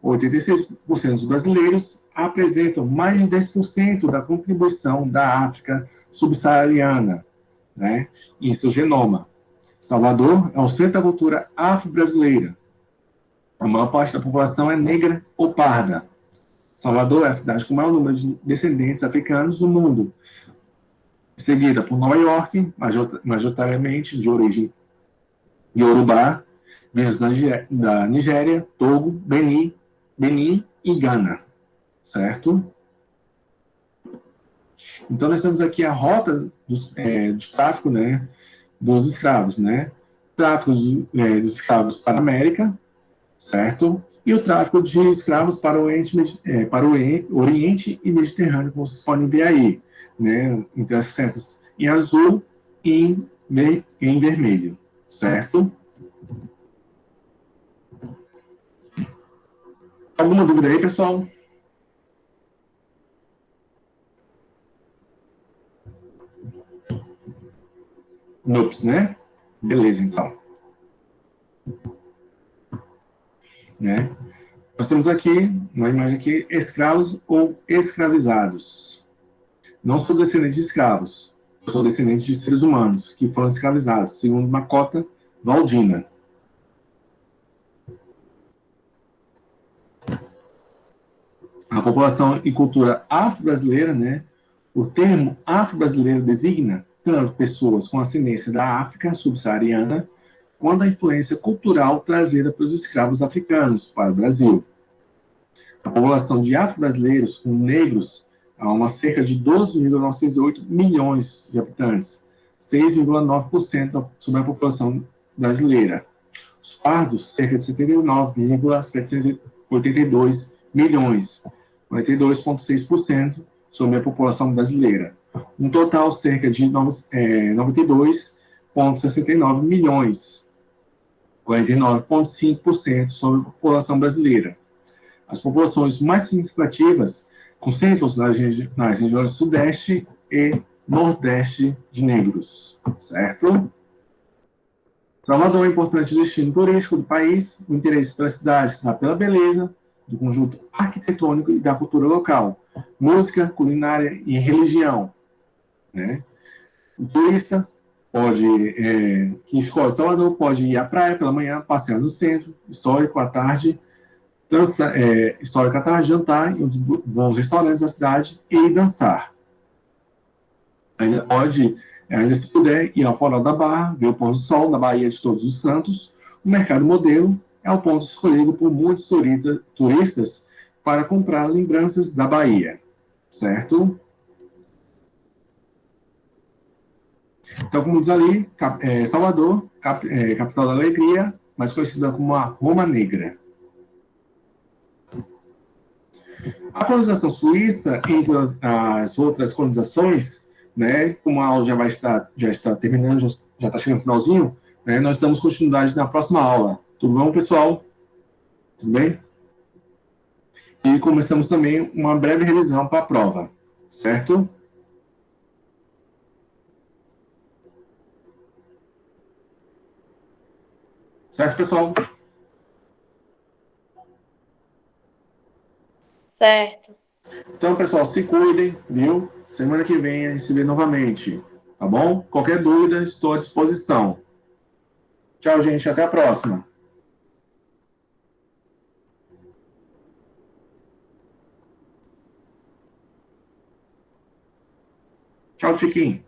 Speaker 1: 86% dos brasileiros apresentam mais de 10% da contribuição da África subsaariana, né, em seu genoma. Salvador é o centro da cultura afro-brasileira. A maior parte da população é negra ou parda. Salvador é a cidade com o maior número de descendentes africanos no mundo, seguida por Nova York, majoritariamente de origem Yorubá, vindos da Nigéria, Togo, Benin e Gana, certo? Então, nós temos aqui a rota de tráfico, né, dos escravos, né? Tráfico dos escravos para a América, certo? E o tráfico de escravos para o Oriente e Mediterrâneo, como vocês podem ver aí, né? Entre as setas em azul e em vermelho, certo? Alguma dúvida aí, pessoal? Nope, né? Beleza, então. Né? Nós temos aqui uma imagem aqui, escravos ou escravizados. Não sou descendente de escravos, sou descendente de seres humanos que foram escravizados, segundo Macota Valdina. A população e cultura afro-brasileira, né? O termo afro-brasileiro designa tanto pessoas com ascendência da África subsaariana, quanto a influência cultural trazida pelos escravos africanos para o Brasil. A população de afro-brasileiros com negros há uma cerca de 12,908 milhões de habitantes, 6,9% sobre a população brasileira. Os pardos, cerca de 79,782 milhões, 42,6% sobre a população brasileira. Um total cerca de 92,69 milhões, 49,5% sobre a população brasileira. As populações mais significativas concentram-se nas regiões sudeste e nordeste de negros, certo? Salvador é um importante destino turístico do país. O interesse pela cidade está pela beleza do conjunto arquitetônico e da cultura local, música, culinária e religião, né? O turista que escolhe Salvador pode ir à praia pela manhã, passear no centro histórico à tarde, histórico à tarde, jantar em um dos bons restaurantes da cidade e dançar. Ainda se puder, ir ao Farol da Barra, ver o pôr do sol na Baía de Todos os Santos. O mercado modelo é o ponto escolhido por muitos turistas para comprar lembranças da Bahia, certo? Então, como diz ali, Salvador, capital da alegria, mais conhecida como a Roma Negra. A colonização suíça, entre as outras colonizações, né, como a aula já está terminando, já está chegando no finalzinho, né, nós damos continuidade na próxima aula. Tudo bom, pessoal? Tudo bem? E começamos também uma breve revisão para a prova, certo? Certo, pessoal?
Speaker 2: Certo.
Speaker 1: Então, pessoal, se cuidem, viu? Semana que vem a gente se vê novamente, tá bom? Qualquer dúvida, estou à disposição. Tchau, gente. Até a próxima. Tchau, Tiquinho.